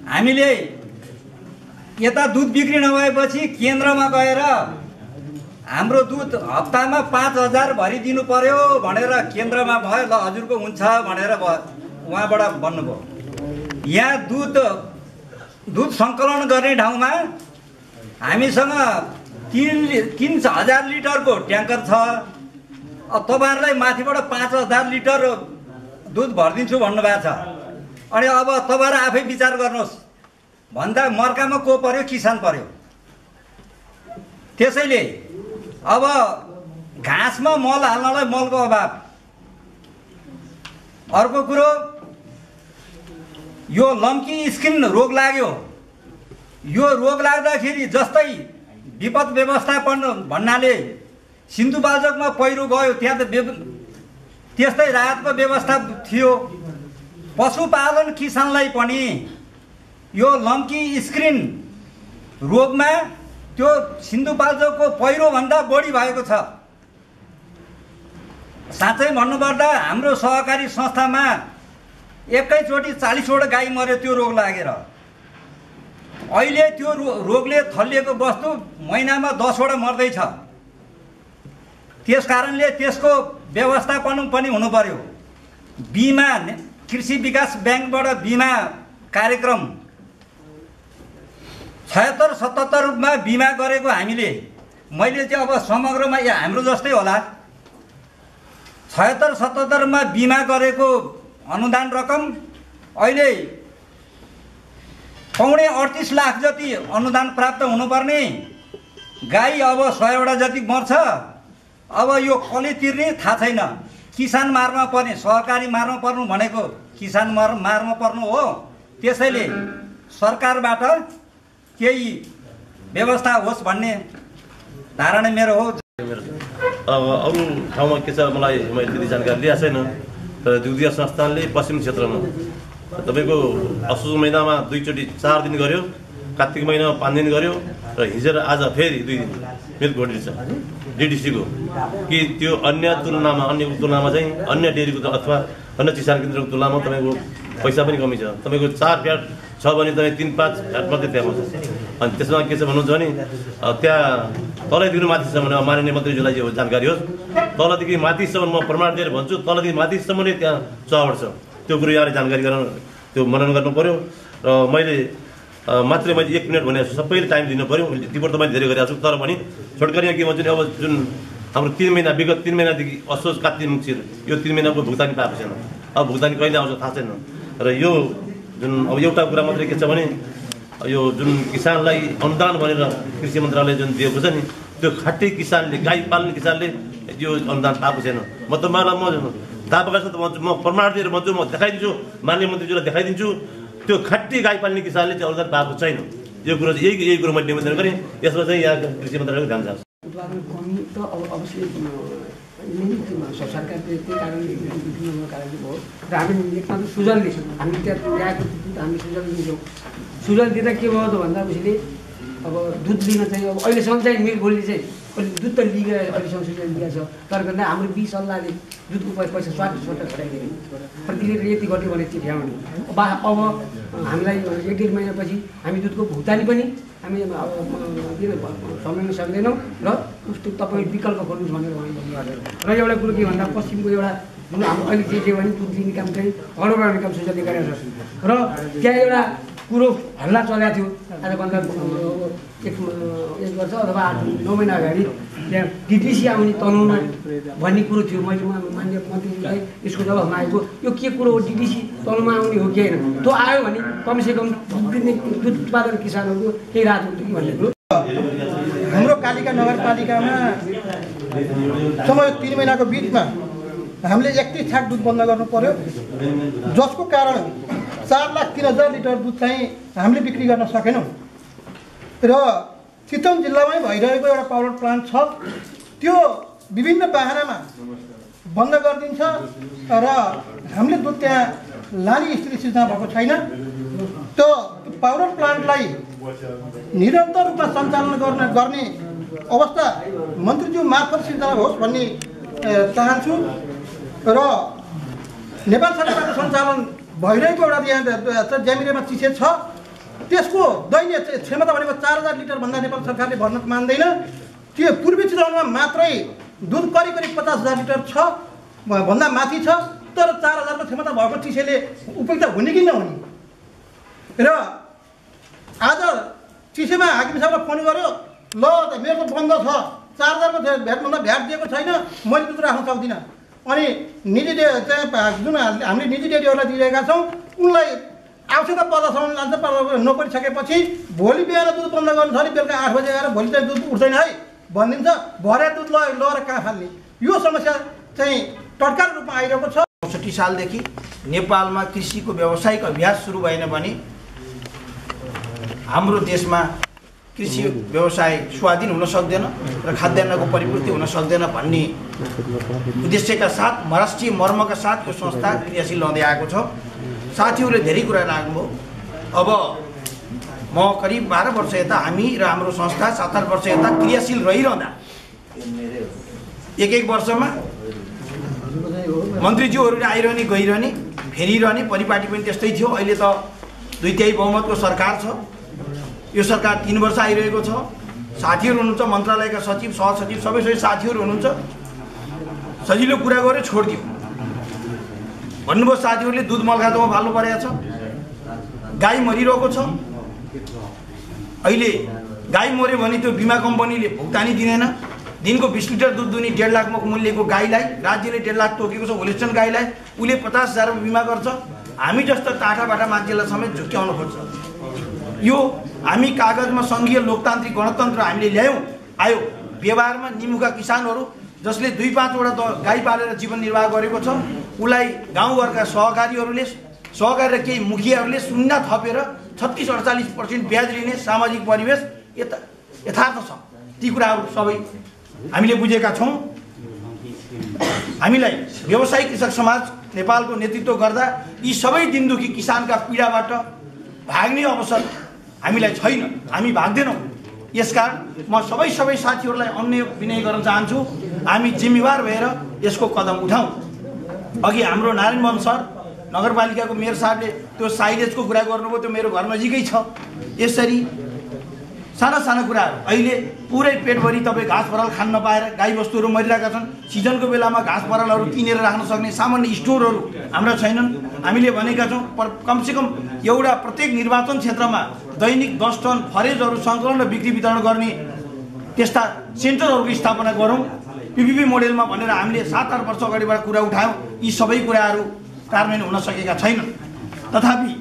हामीले यता दुध बिक्री नभएपछि केन्द्रमा गएर हाम्रो दुध हप्तामा 5,000 भरिदिनु पर्यो भनेर केन्द्रमा भयो, ल हजुरको हुन्छ भनेर उहाँबाट भन्नुभयो। यहाँ दुध दुध सङ्कलन गर्ने ठाउँमा हामीसँग 3,000 लिटरको ट्याङ्कर छ। अब तपाईँहरूलाई माथिबाट 5,000 लिटर दुध भरिदिन्छु भन्नुभएको छ। अनि अब तपाईँहरू आफै विचार गर्नुहोस् भन्दा मर्कामा को पर्यो? किसान पर्यो। त्यसैले अब घाँसमा मल हाल्नलाई मलको अभाव। अर्को कुरो यो लम्की स्किन रोग लाग्यो। यो रोग लाग्दाखेरि जस्तै विपद व्यवस्थापन भन्नाले सिन्धुपाल्चोकमा पहिरो गयो, त्यहाँ त त्यस्तै राहतको व्यवस्था थियो। पशुपालन किसानलाई पनि यो लम्की स्किन रोगमा त्यो सिन्धुपाल्चोकको पहिरोभन्दा बढी भएको छ। साँच्चै भन्नुपर्दा हाम्रो सहकारी संस्थामा एकैचोटि 40वटा गाई मर्यो त्यो रोग लागेर। अहिले त्यो रोगले थलिएको वस्तु महिनामा 10वटा मर्दैछ। त्यस कारणले त्यसको व्यवस्थापन पनि हुनु पर्यो। बिमा कृषि विकास ब्याङ्कबाट बिमा कार्यक्रम 76-77 मा बिमा गरेको हामीले, मैले चाहिँ अब समग्रमा या हाम्रो जस्तै होला 76-77 मा बिमा गरेको अनुदान रकम अहिले 38 लाख जति अनुदान प्राप्त हुनुपर्ने। गाई अब 100वटा जति मर्छ। अब यो कसले तिर्ने थाहा छैन। किसान मार्न पर्ने, सहकारी मार्न पर्नु भनेको किसान मार्न पर्नु हो। त्यसैले सरकारबाट केही व्यवस्था होस् भन्ने धारणा मेरो हो। अरू ठाउँमा के छ मलाई मैले त्यति जानकारी लिएको छैन। तर दुग्धिया संस्थानले पश्चिम क्षेत्रमा तपाईँको असोज महिनामा 2 चोटि 4 दिन गर्यो, कार्तिक महिनामा 5 दिन गर्यो र हिजो र आज फेरि 2 दिन मिल्क भोटी छ डिडिसीको। कि त्यो अन्य तुलनामा चाहिँ अन्य डेरीको अथवा अन्य चिसान केन्द्रको तुलनामा तपाईँको पैसा पनि कमी छ। तपाईँको 4 फ्याट छ भने तपाईँ 3-5 फ्याट मात्रै त्यहाँ पाउँछ। अनि त्यसमा के छ भन्नुहुन्छ भने त्यहाँ तलैदेखि माथिसम्म माननीय मन्त्रीज्यूलाई यो जानकारी होस्, तलदेखि माथिसम्म म प्रमाण दिएर भन्छु, तलदेखि माथिसम्म नै त्यहाँ चौड छ। त्यो कुरो यहाँले जानकारी गराउनु, त्यो मनन गर्नु पऱ्यो। र मैले 1 मिनट भनेको छु, सबैले टाइम दिनु पऱ्यो। रिपोर्ट त मैले धेरै गरिरहेको छु, तर पनि छोटकरीमा के भन्छु नि, अब जुन हाम्रो 3 महिना विगत 3 महिनादेखि असोज कार्तिक मुक्सिर यो 3 महिनाको भुक्तानी पाएको छैन। अब भुक्तानी कहिले आउँछ थाहा छैन। र यो जुन अब एउटा कुरा मात्रै के छ भने यो जुन किसानलाई अनुदान भनेर कृषि मन्त्रालय जुन दिएको छ नि, त्यो खाँटी किसानले, गाई पाल्ने किसानले यो अनुदान पाएको छैन। म त मलाई म दाबका छ त भन्छु, म प्रमाण दिएर भन्छु, म देखाइदिन्छु, माननीय मन्त्रीज्यूलाई देखाइदिन्छु, त्यो खाँटी गाई पाल्ने किसानले चाहिँ अनुदान पाएको छैन। यो कुरो यही कुरो मैले निवेदन गरेँ। यसमा चाहिँ यहाँ कृषि मन्त्रालयको ध्यान जान्छ। उत्पादन कमी त अब अवश्य सरकारले त्यही कारणले विभिन्न कारणले भयो। र हामी एकमा त सुझाव दिन्छौँ, हामी त्यहाँ ल्याएको दुध हामी सुझाव दिन्छौँ। सुझाव दिँदा के भयो त भन्दा उसले अब दुध लिन चाहिँ अब अहिलेसम्म चाहिँ मिल्क भोलि चाहिँ दुध त लिएर अहिलेसम्म सुझाव दिएको छ। तर गर्दा हाम्रो 20 सल्लाहले दुधको पैसा स्वाट घटाइदिने, प्रति लिटर यति घट्यो भने चिठ्याउने। अब हामीलाई 1-1.5 महिनापछि हामी दुधको भुक्तानी पनि हामी किन सम्झाउन सक्दैनौँ। र उस्तो तपाईँ विकल्प खोल्नुहोस् भनेर र एउटा कुरो के भन्दा पश्चिमको एउटा जुन हाम्रो अहिले जे भने दुध दिने काम चाहिँ हडबडाउने काम सुझाव गरेको छ। र त्यहाँ एउटा कुरो हल्ला चलेको थियो आजभन्दा 1 वर्ष अथवा 8-9 महिना अगाडि त्यहाँ डिटिसी आउने तनहुमा भन्ने कुरो थियो। मैले माननीय मन्त्रीलाई यसको जवाब मागेको, यो के कुरो हो, डिटिसी तनहुमा आउने हो कि होइन? त्यो आयो भने कमसेकम दुध उत्पादक किसानहरूको केही राहत हुन्छ कि भन्ने कुरो। हाम्रो कालिका नगरपालिकामा समय 3 महिनाको बिचमा हामीले 31 छाक दुध बन्द गर्नु पर्यो, जसको कारण 4,03,000 लिटर दुध चाहिँ हामीले बिक्री गर्न सकेनौँ। र चितवन जिल्लामै भइरहेको एउटा पावर प्लान्ट छ, त्यो विभिन्न बाहनामा बन्द गरिदिन्छ र हामीले दुध त्यहाँ लाने स्थिति सिर्जना भएको छैन। त्यो पावर प्लान्टलाई निरन्तर रूपमा सञ्चालन गर्ने अवस्था मन्त्रीज्यू मार्फत सिर्जना होस् भन्ने चाहन्छु। र नेपाल सरकारको सञ्चालन भइरहेको एउटा यहाँ ज्यामिरेमा चिसे छ, त्यसको दैनिक क्षमता भनेको 4,000 लिटर भन्दा नेपाल सरकारले भर्न मान्दैन। त्यो पूर्वी चितवनमा मात्रै दुध करिब 50,000 लिटर छ भन्दा माथि छ। तर 4,000 को क्षमता भएको चिसेले उपयुक्त हुने कि नहुने र आज चिठीमा हाकिम साहबलाई फोन गर्यो, ल मेरो त बन्द छ, चार्जरको भ्याटभन्दा भ्याट दिएको छैन, मैले दुध राख्न सक्दिनँ। अनि निजी चाहिँ जुन हामीले निजी डेरीहरूलाई दिइरहेका छौँ उनलाई आवश्यकता पर्दासम्म लान्छ, नपरिसकेपछि भोलि बिहान दुध बन्द गर्नु छ भने बेलुका 8 बजे आएर भोलि चाहिँ दुध उठ्दैन है भनिदिन्छ, भरे दुध लगेर कहाँ फाल्ने। यो समस्या चाहिँ तत्काल रूपमा आइरहेको छ। ६४ सालदेखि नेपालमा कृषिको व्यावसायिक अभ्यास सुरु भएन भने हाम्रो देशमा कृषि व्यवसाय स्वाधीन हुन सक्दैन र खाद्यान्नको परिपूर्ति हुन सक्दैन भन्ने उद्देश्यका साथ राष्ट्रिय मर्मका साथ यो संस्था क्रियाशील रहँदै आएको छ। साथीहरूले धेरै कुरा राख्नुभयो। अब म करिब 12 वर्ष यता हामी र हाम्रो संस्था 7-8 वर्ष यता क्रियाशील रहिरहँदा एक वर्षमा मन्त्रीज्यूहरूले आइरहने गइरहने फेरिरहने परिपाटी पनि त्यस्तै थियो। अहिले त 2/3 बहुमतको सरकार छ। यो सरकार 3 वर्ष आइरहेको छ। साथीहरू हुनुहुन्छ, मन्त्रालयका सचिव सहसचिव सबै साथीहरू हुनुहुन्छ। सजिलो कुरा गऱ्यो छोडिदियो भन्नुभयो। साथीहरूले दुध मलखातोमा फाल्नु परेको छ, गाई मरिरहेको छ। अहिले गाई मऱ्यो भने त्यो बिमा कम्पनीले भुक्तानी दिँदैन। दिनको 20 लिटर दुध दुने 1.5 लाख मूल्यको गाईलाई राज्यले 1.5 लाख तोकेको छ होलिस्टन गाईलाई, उसले 50,000 बिमा गर्छ। हामी जस्तो टाठाबाटा मान्छेलाई समेत झुक्क्याउनु खोज्छ। यो हामी कागजमा सङ्घीय लोकतान्त्रिक गणतन्त्र हामीले ल्यायौँ आयो। व्यवहारमा निमुखा किसानहरू जसले 2-5 वटा गाई पालेर जीवन निर्वाह गरेको छ उसलाई गाउँघरका सहकारी र केही मुखियाहरूले सुन्ना थपेर 36-48% ब्याज लिने सामाजिक परिवेश यथार्थ छ। ती कुराहरू सबै हामीले बुझेका छौँ। हामीलाई व्यवसायिक कृषक समाज नेपालको नेतृत्व गर्दा यी सबै दिनदुखी किसानका पीडाबाट भाग्ने अवसर हामीलाई छैन, हामी भाग्दैनौँ। यसकारण म सबै साथीहरूलाई अन्य विनय गर्न चाहन्छु, हामी जिम्मेवार भएर यसको कदम उठाउँ। अघि हाम्रो नारायण सर नगरपालिकाको मेयर साहबले त्यो साइलेजको कुरा गर्नुभयो, त्यो मेरो घर नजिकै छ। यसरी साना कुराहरू अहिले पुरै पेटभरि तपाईँ घाँस बराल खान नपाएर गाईबस्तुहरू मरिरहेका छन्। सिजनको बेलामा घाँस बरालहरू किनेर राख्न सक्ने सामान्य स्टोरहरू हाम्रा छैनन्। हामीले भनेका छौँ कमसेकम एउटा प्रत्येक निर्वाचन क्षेत्रमा दैनिक 10 टन फरेजहरू सङ्कलन र बिक्री वितरण गर्ने त्यस्ता सेन्टरहरूको स्थापना गरौँ पिपिपी मोडेलमा भनेर हामीले 7-8 वर्ष अगाडिबाट कुरा उठायौँ। यी सबै कुराहरू कार्यान्वयन हुन सकेका छैनन्। तथापि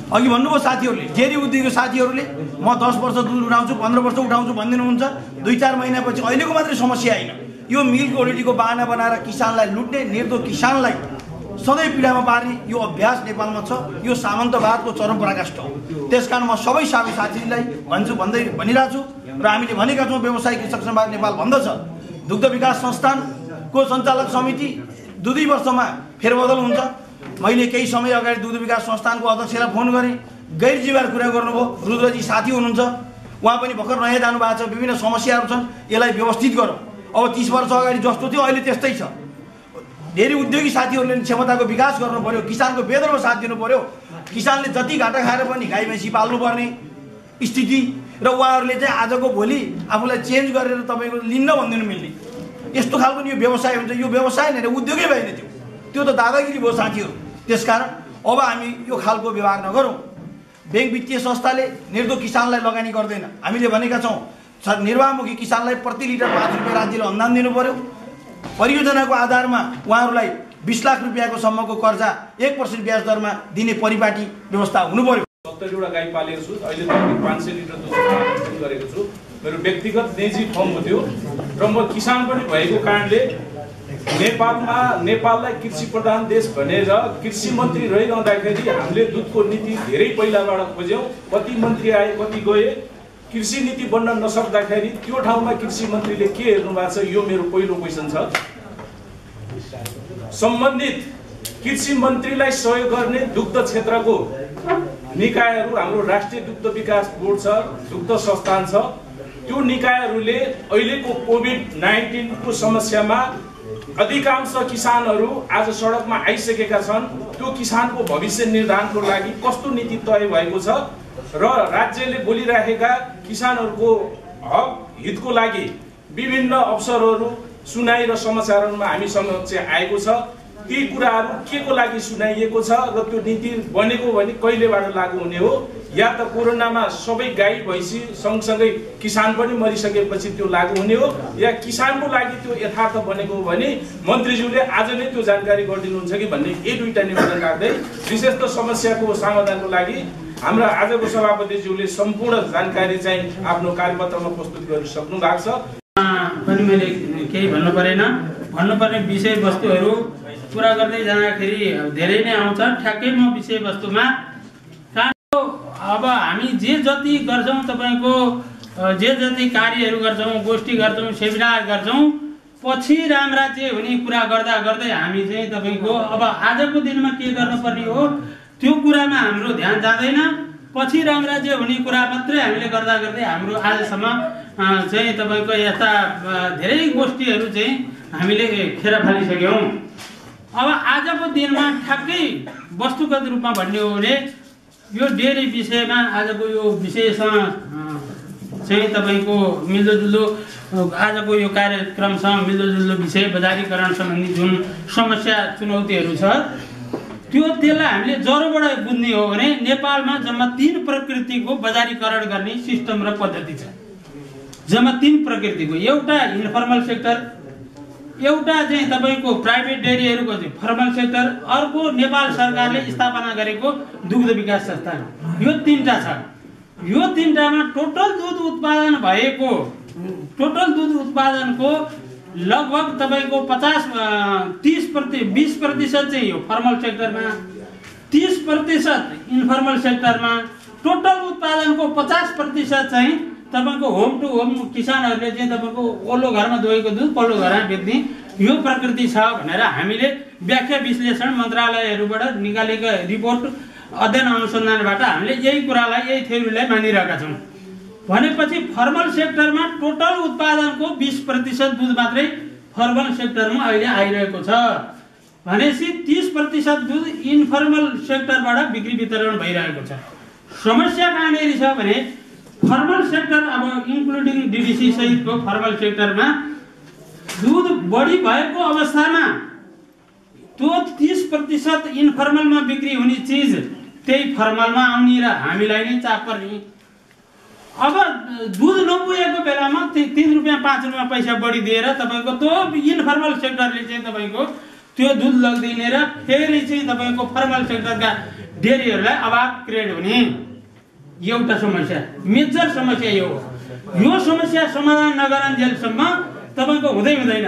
अघि भन्नुभयो साथीहरूले, डेरी उद्योगको साथीहरूले म 10 वर्ष दुध उठाउँछु 15 वर्ष उठाउँछु भनिदिनुहुन्छ। 2-4 महिनापछि अहिलेको मात्रै समस्या होइन, यो मिल्क क्वालिटीको बाहना बनाएर किसानलाई लुट्ने, निर्दोष किसानलाई सधैँ पीडामा पार्ने यो अभ्यास नेपालमा छ। यो सामन्तवादको चरम पराकाष्ठ हो। त्यसकारण म सबै साथीलाई भनिरहेको छु र हामीले भनेका छौँ व्यवसायिक कृषक समाज नेपाल भन्दछ दुग्ध विकास संस्थानको सञ्चालक समिति 2 वर्षमा फेरबदल हुन्छ। मैले केही समय अगाडि दुग्ध विकास संस्थानको अध्यक्षलाई फोन गरेँ, गैर जिम्मेवार कुरा गर्नुभयो। रुद्रजी साथी हुनुहुन्छ, उहाँ पनि भर्खर नयाँ जानु भएको छ, विभिन्न समस्याहरू छन्, यसलाई व्यवस्थित गरौँ। अब 30 वर्ष अगाडि जस्तो थियो अहिले त्यस्तै छ। धेरै उद्योगी साथीहरूले क्षमताको विकास गर्नु पर्यो, किसानको बेदरमा साथ दिनु पर्यो। किसानले जति घाटा खाएर पनि गाई भैँसी पाल्नुपर्ने स्थिति र उहाँहरूले चाहिँ आजको भोलि आफूलाई चेन्ज गरेर तपाईँको लिन्न भनिदिनु मिल्ने यस्तो खालको यो व्यवसाय हुन्छ। यो व्यवसाय नै उद्योगै भएन, त्यो त दादागिरी भयो साथीहरू। त्यसकारण अब हामी यो खालको व्यवहार नगरौँ। ब्याङ्क वित्तीय संस्थाले निर्दोष किसानलाई लगानी गर्दैन। हामीले भनेका छौँ निर्वाहमुखी किसानलाई प्रति लिटर 5 रुपियाँ राज्यले अनुदान दिनु पर्यो। परियोजनाको आधारमा उहाँहरूलाई 20 लाख रुपियाँको सम्मको कर्जा 1% ब्याज दरमा दिने परिपाटी व्यवस्था हुनु पर्यो। 70 वटा गाई पालेको छु, अहिले तक 500 लिटर दुध उत्पादन गरेको छु। मेरो व्यक्तिगत निजी फर्म हो त्यो र म किसान पनि भएको कारणले नेपाललाई कृषि प्रधान देश भनेर कृषि मन्त्री रहिरहँदाखेरि हामीले दुधको नीति धेरै पहिलाबाट खोज्यौँ। कति मन्त्री आए, कति गए, कृषि नीति बन्न नसक्दाखेरि त्यो ठाउँमा कृषि मन्त्रीले के हेर्नु भएको छ, यो मेरो पहिलो क्वेसन छ। सम्बन्धित कृषि मन्त्रीलाई सहयोग गर्ने दुग्ध क्षेत्रको निकायहरू, हाम्रो राष्ट्रिय दुग्ध विकास बोर्ड छ, दुग्ध संस्थान छ, त्यो निकायहरूले अहिलेको कोभिड-19 को समस्यामा अधिकांश किसानहरू आज सडकमा आइसकेका छन्। त्यो किसानको भविष्य निर्धारणको लागि कस्तो नीति तय भएको छ र राज्यले बोलिरहेका किसानहरूको हक हितको लागि विभिन्न अवसरहरू, सुनाइ र समाचारहरूमा हामी समक्ष आएको छ। ती कुराहरू के को लागि सुनाइएको छ र त्यो नीति बनेको भने कहिलेबाट लागू हुने हो, या त कोरोनामा सबै गाई भैँसी सँगसँगै किसान पनि मरिसकेपछि त्यो लागू हुने हो, या किसानको लागि त्यो यथार्थ बनेको हो भने मन्त्रीज्यूले आज नै त्यो जानकारी गरिदिनुहुन्छ कि भन्ने यी दुईटा निवेदन राख्दै विशेष त समस्याको समाधानको लागि हाम्रा आजको सभापतिज्यूले सम्पूर्ण जानकारी चाहिँ आफ्नो कार्यपत्रमा प्रस्तुत गरिसक्नु भएको छ। पनि मैले केही भन्नु परेन, भन्नुपर्ने विषयवस्तुहरू पुरा गर्दै जाँदाखेरि धेरै नै आउँछ। ठ्याक्कै म विषयवस्तुमा अब हामी जे जति गर्छौँ, तपाईँको जे जति कार्यहरू गर्छौँ, गोष्ठी गर्छौँ, सेमिनार गर्छौँ, पछि रामराज्य हुने कुरा गर्दा गर्दै हामी चाहिँ तपाईँको अब आजको दिनमा के गर्नुपर्ने हो त्यो कुरामा हाम्रो ध्यान जाँदैन। पछि रामराज्य हुने कुरा मात्रै हामीले गर्दा गर्दै हाम्रो आजसम्म चाहिँ तपाईँको यस्ता धेरै गोष्ठीहरू चाहिँ हामीले खेर फालिसक्यौँ। अब आजको दिनमा ठ्याक्कै वस्तुगत रूपमा भन्ने हो भने यो डेरी विषयमा आजको यो विषयसँग चाहिँ तपाईँको मिल्दोजुल्दो आजको यो कार्यक्रमसँग मिल्दोजुल्दो विषय बजारीकरण सम्बन्धी जुन समस्या चुनौतीहरू छ त्यसलाई हामीले जरोबाट बुझ्ने हो भने नेपालमा जम्मा 3 प्रकृतिको बजारीकरण गर्ने सिस्टम र पद्धति छ। जम्मा 3 प्रकृतिको, एउटा इन्फर्मल सेक्टर, एउटा चाहिँ तपाईँको प्राइभेट डेरीहरूको चाहिँ फर्मल सेक्टर, अर्को नेपाल सरकारले स्थापना गरेको दुग्ध विकास संस्थान। यो 3टा छ। यो 3टामा टोटल दुध उत्पादन भएको टोटल दुध उत्पादनको लगभग तपाईँको 20% चाहिँ यो फर्मल सेक्टरमा, 30% इन्फर्मल सेक्टरमा, टोटल उत्पादनको 50% चाहिँ तपाईँको होम टु होम किसानहरूले चाहिँ तपाईँको ओल्लो घरमा दुहेको दुध पल्लो घरमा बेच्ने यो प्रकृति छ भनेर हामीले व्याख्या विश्लेषण मन्त्रालयहरूबाट निकालेका रिपोर्ट अध्ययन अनुसन्धानबाट हामीले यही कुरालाई, यही थ्योरीलाई मानिरहेका छौँ। भनेपछि फर्मल सेक्टरमा टोटल उत्पादनको 20% दुध मात्रै फर्मल सेक्टरमा अहिले आइरहेको छ। भनेपछि 30% दुध इन्फर्मल सेक्टरबाट बिक्री वितरण भइरहेको छ। समस्या कहाँनिर छ भने फर्मल सेक्टर, अब इन्क्लुडिङ डिडिसी सहितको फर्मल सेक्टरमा दुध बढी भएको अवस्थामा त्यो 30% इन्फर्मलमा बिक्री हुने चिज त्यही फर्मलमा आउने र हामीलाई नै चाप पर्ने। अब दुध नपुगेको बेलामा 3 रुपियाँ 5 रुपियाँ पैसा बढी दिएर तपाईँको त्यो इन्फर्मल सेक्टरले चाहिँ तपाईँको त्यो दुध लगिदिने र फेरि चाहिँ तपाईँको फर्मल सेक्टरका डेरीहरूलाई अभाव क्रिएट हुने एउटा समस्या, मेजर समस्या यो हो। यो समस्या समाधान नगरुन्जेलसम्म तपाईँको हुँदैन।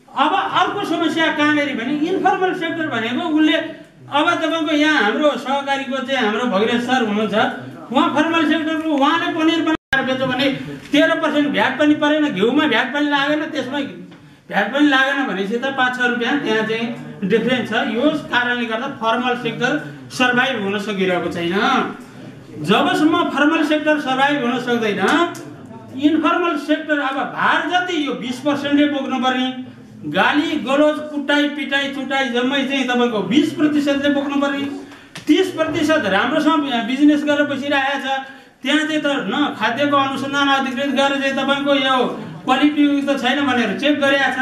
अब अर्को समस्या कहाँनिर भने इन्फर्मल सेक्टर भनेको उसले अब तपाईँको यहाँ हाम्रो सहकारीको चाहिँ हाम्रो भगिरथ सर हुनुहुन्छ, उहाँ फर्मल सेक्टरको उहाँले पनिर बनाएर बेच्यो भने 13% भ्याट पनि परेन, घिउमा भ्याट पनि लागेन, त्यसमा भ्याट पनि लागेन भनेपछि त 5-6 रुपियाँ त्यहाँ चाहिँ डिफ्रेन्स छ। यो कारणले गर्दा फर्मल सेक्टर सर्भाइभ हुन सकिरहेको छैन। जबसम्म फर्मल सेक्टर सर्भाइभ हुन सक्दैन, इन्फर्मल सेक्टर अब भार जति यो 20%ले बोक्नु पर्ने, गाली गलोज कुटाइ पिटाइ चुटाइ जम्मै चाहिँ तपाईँको 20%ले बोक्नु पर्ने, 30% राम्रोसँग बिजनेस गरेर बसिरहेको छ। त्यहाँ चाहिँ त न खाद्यको अनुसन्धान अधिकृत गरेर चाहिँ तपाईँको यो क्वालिटी त छैन भनेर चेक गरेको छ,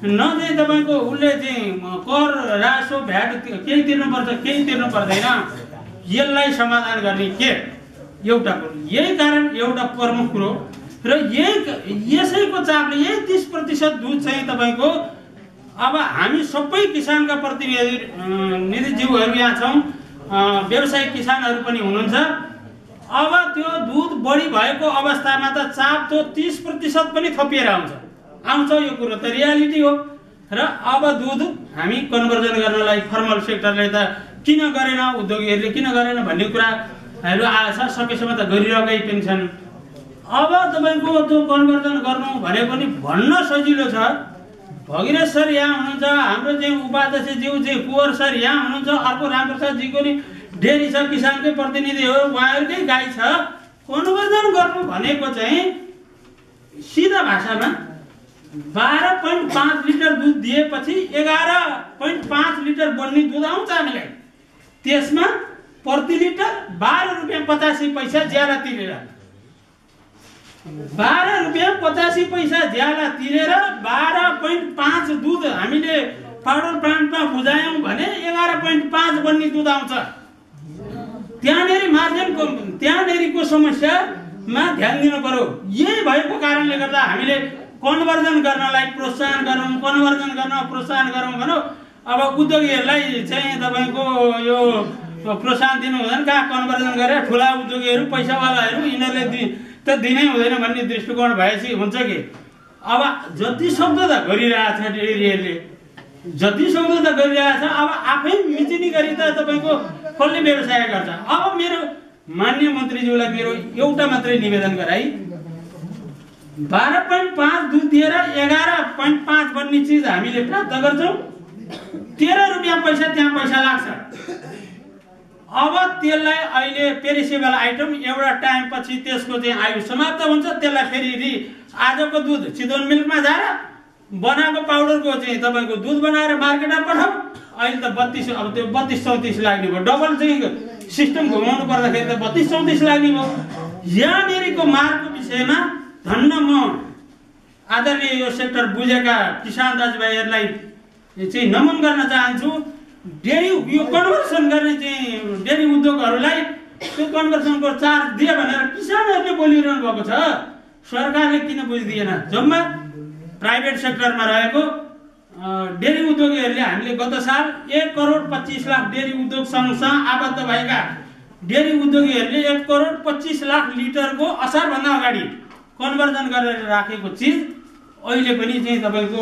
न चाहिँ तपाईँको उसले चाहिँ कर रासो भ्याट केही तिर्नुपर्छ केही तिर्नु पर्दैन। यसलाई समाधान गर्ने के एउटा कुरो, यही कारण एउटा प्रमुख कुरो र यसैको चापले यही 30% दुध चाहिँ तपाईँको अब हामी सबै किसानका प्रतिनिधिज्यूहरू यहाँ छौँ, व्यवसायिक किसानहरू पनि हुनुहुन्छ। अब त्यो दुध बढी भएको अवस्थामा त चाप त्यो 30% पनि थपिएर आउँछ यो कुरो त रियालिटी हो। र अब दुध हामी कन्भर्जन गर्नलाई फर्मल सेक्टरले त किन गरेन, उद्योगीहरूले किन गरेन भन्ने कुराहरू आएछ, सकेसम्म त गरिरहेकै पनि छन्। अब तपाईँको त्यो कन्भर्जन गर्नु भने पनि भन्न सजिलो छ। भगिरथ सर यहाँ हुनुहुन्छ, हाम्रो चाहिँ उपाध्यक्षज्यू चाहिँ कुवर सर यहाँ हुनुहुन्छ, अर्को रामप्रसादजीको नि डेरी छ, किसानकै प्रतिनिधि हो, उहाँहरूकै गाई छ। कन्भर्जन गर्नु भनेको चाहिँ सिधा भाषामा 12.5 लिटर दुध दिएपछि 11.5 लिटर बन्ने दुध आउँछ हामीलाई। त्यसमा प्रति लिटर 12 रुपियाँ 85 पैसा ज्याला तिरेर 12 रुपियाँ 85 पैसा ज्याला तिरेर 12.5 दुध हामीले पाउडर प्लान्टमा बुझायौँ भने 11.5 बन्ने दुध आउँछ। त्यहाँनेरिको समस्यामा ध्यान दिनु पर्यो। यही भएको कारणले गर्दा हामीले कन्भर्जन गर्नलाई प्रोत्साहन गरौँ भनौँ। अब उद्योगीहरूलाई चाहिँ तपाईँको यो प्रोत्साहन दिनु हुँदैन, कहाँ कन्भर्जन गरेर ठुला उद्योगीहरू पैसावालाहरू यिनीहरूले त दिनै हुँदैन भन्ने दृष्टिकोण भएपछि हुन्छ कि। अब जति सक्दो त गरिरहेछ डेरीहरूले, अब आफै मिचिनी गरी त तपाईँको कसले व्यवसाय गर्छ। अब मेरो माननीय मन्त्रीज्यूलाई मेरो एउटा मात्रै निवेदन गराई, 12.5 दुध दिएर 11.5 बन्ने चिज हामीले प्राप्त गर्छौँ, 13 रुपियाँ पैसा त्यहाँ पैसा लाग्छ। अब त्यसलाई अहिले पेरिसेबल आइटम एउटा टाइम पछि त्यसको चाहिँ आयु समाप्त हुन्छ, त्यसलाई फेरि आजको दुध चितवन मिल्कमा जाएर बनाएको पाउडरको चाहिँ तपाईँको दुध बनाएर मार्केटमा पठाऊ। अहिले त 32, अब त्यो 32-34 लाग्ने भयो। डबल चाहिँ सिस्टम घुमाउनु पर्दाखेरि त 32-34 लाग्ने भयो। यहाँनिरको मागको विषयमा धन्न म आदरणीय यो सेक्टर बुझेका किसान दाजुभाइहरूलाई चाहिँ नमन गर्न चाहन्छु। डेरी यो कन्भर्सन गर्ने चाहिँ डेरी उद्योगहरूलाई त्यो कन्भर्सनको चार्ज दियो भनेर किसानहरूले बोलिरहनु भएको छ। सरकारले किन बुझिदिएन? जम्मा प्राइभेट सेक्टरमा रहेको डेरी उद्योगीहरूले हामीले गत साल 1,25,00,000 डेरी उद्योग सङ्घसँग आबद्ध भएका डेरी उद्योगीहरूले 1,25,00,000 लिटरको असारभन्दा अगाडि कन्भर्जन गरेर राखेको चिज अहिले पनि चाहिँ तपाईँको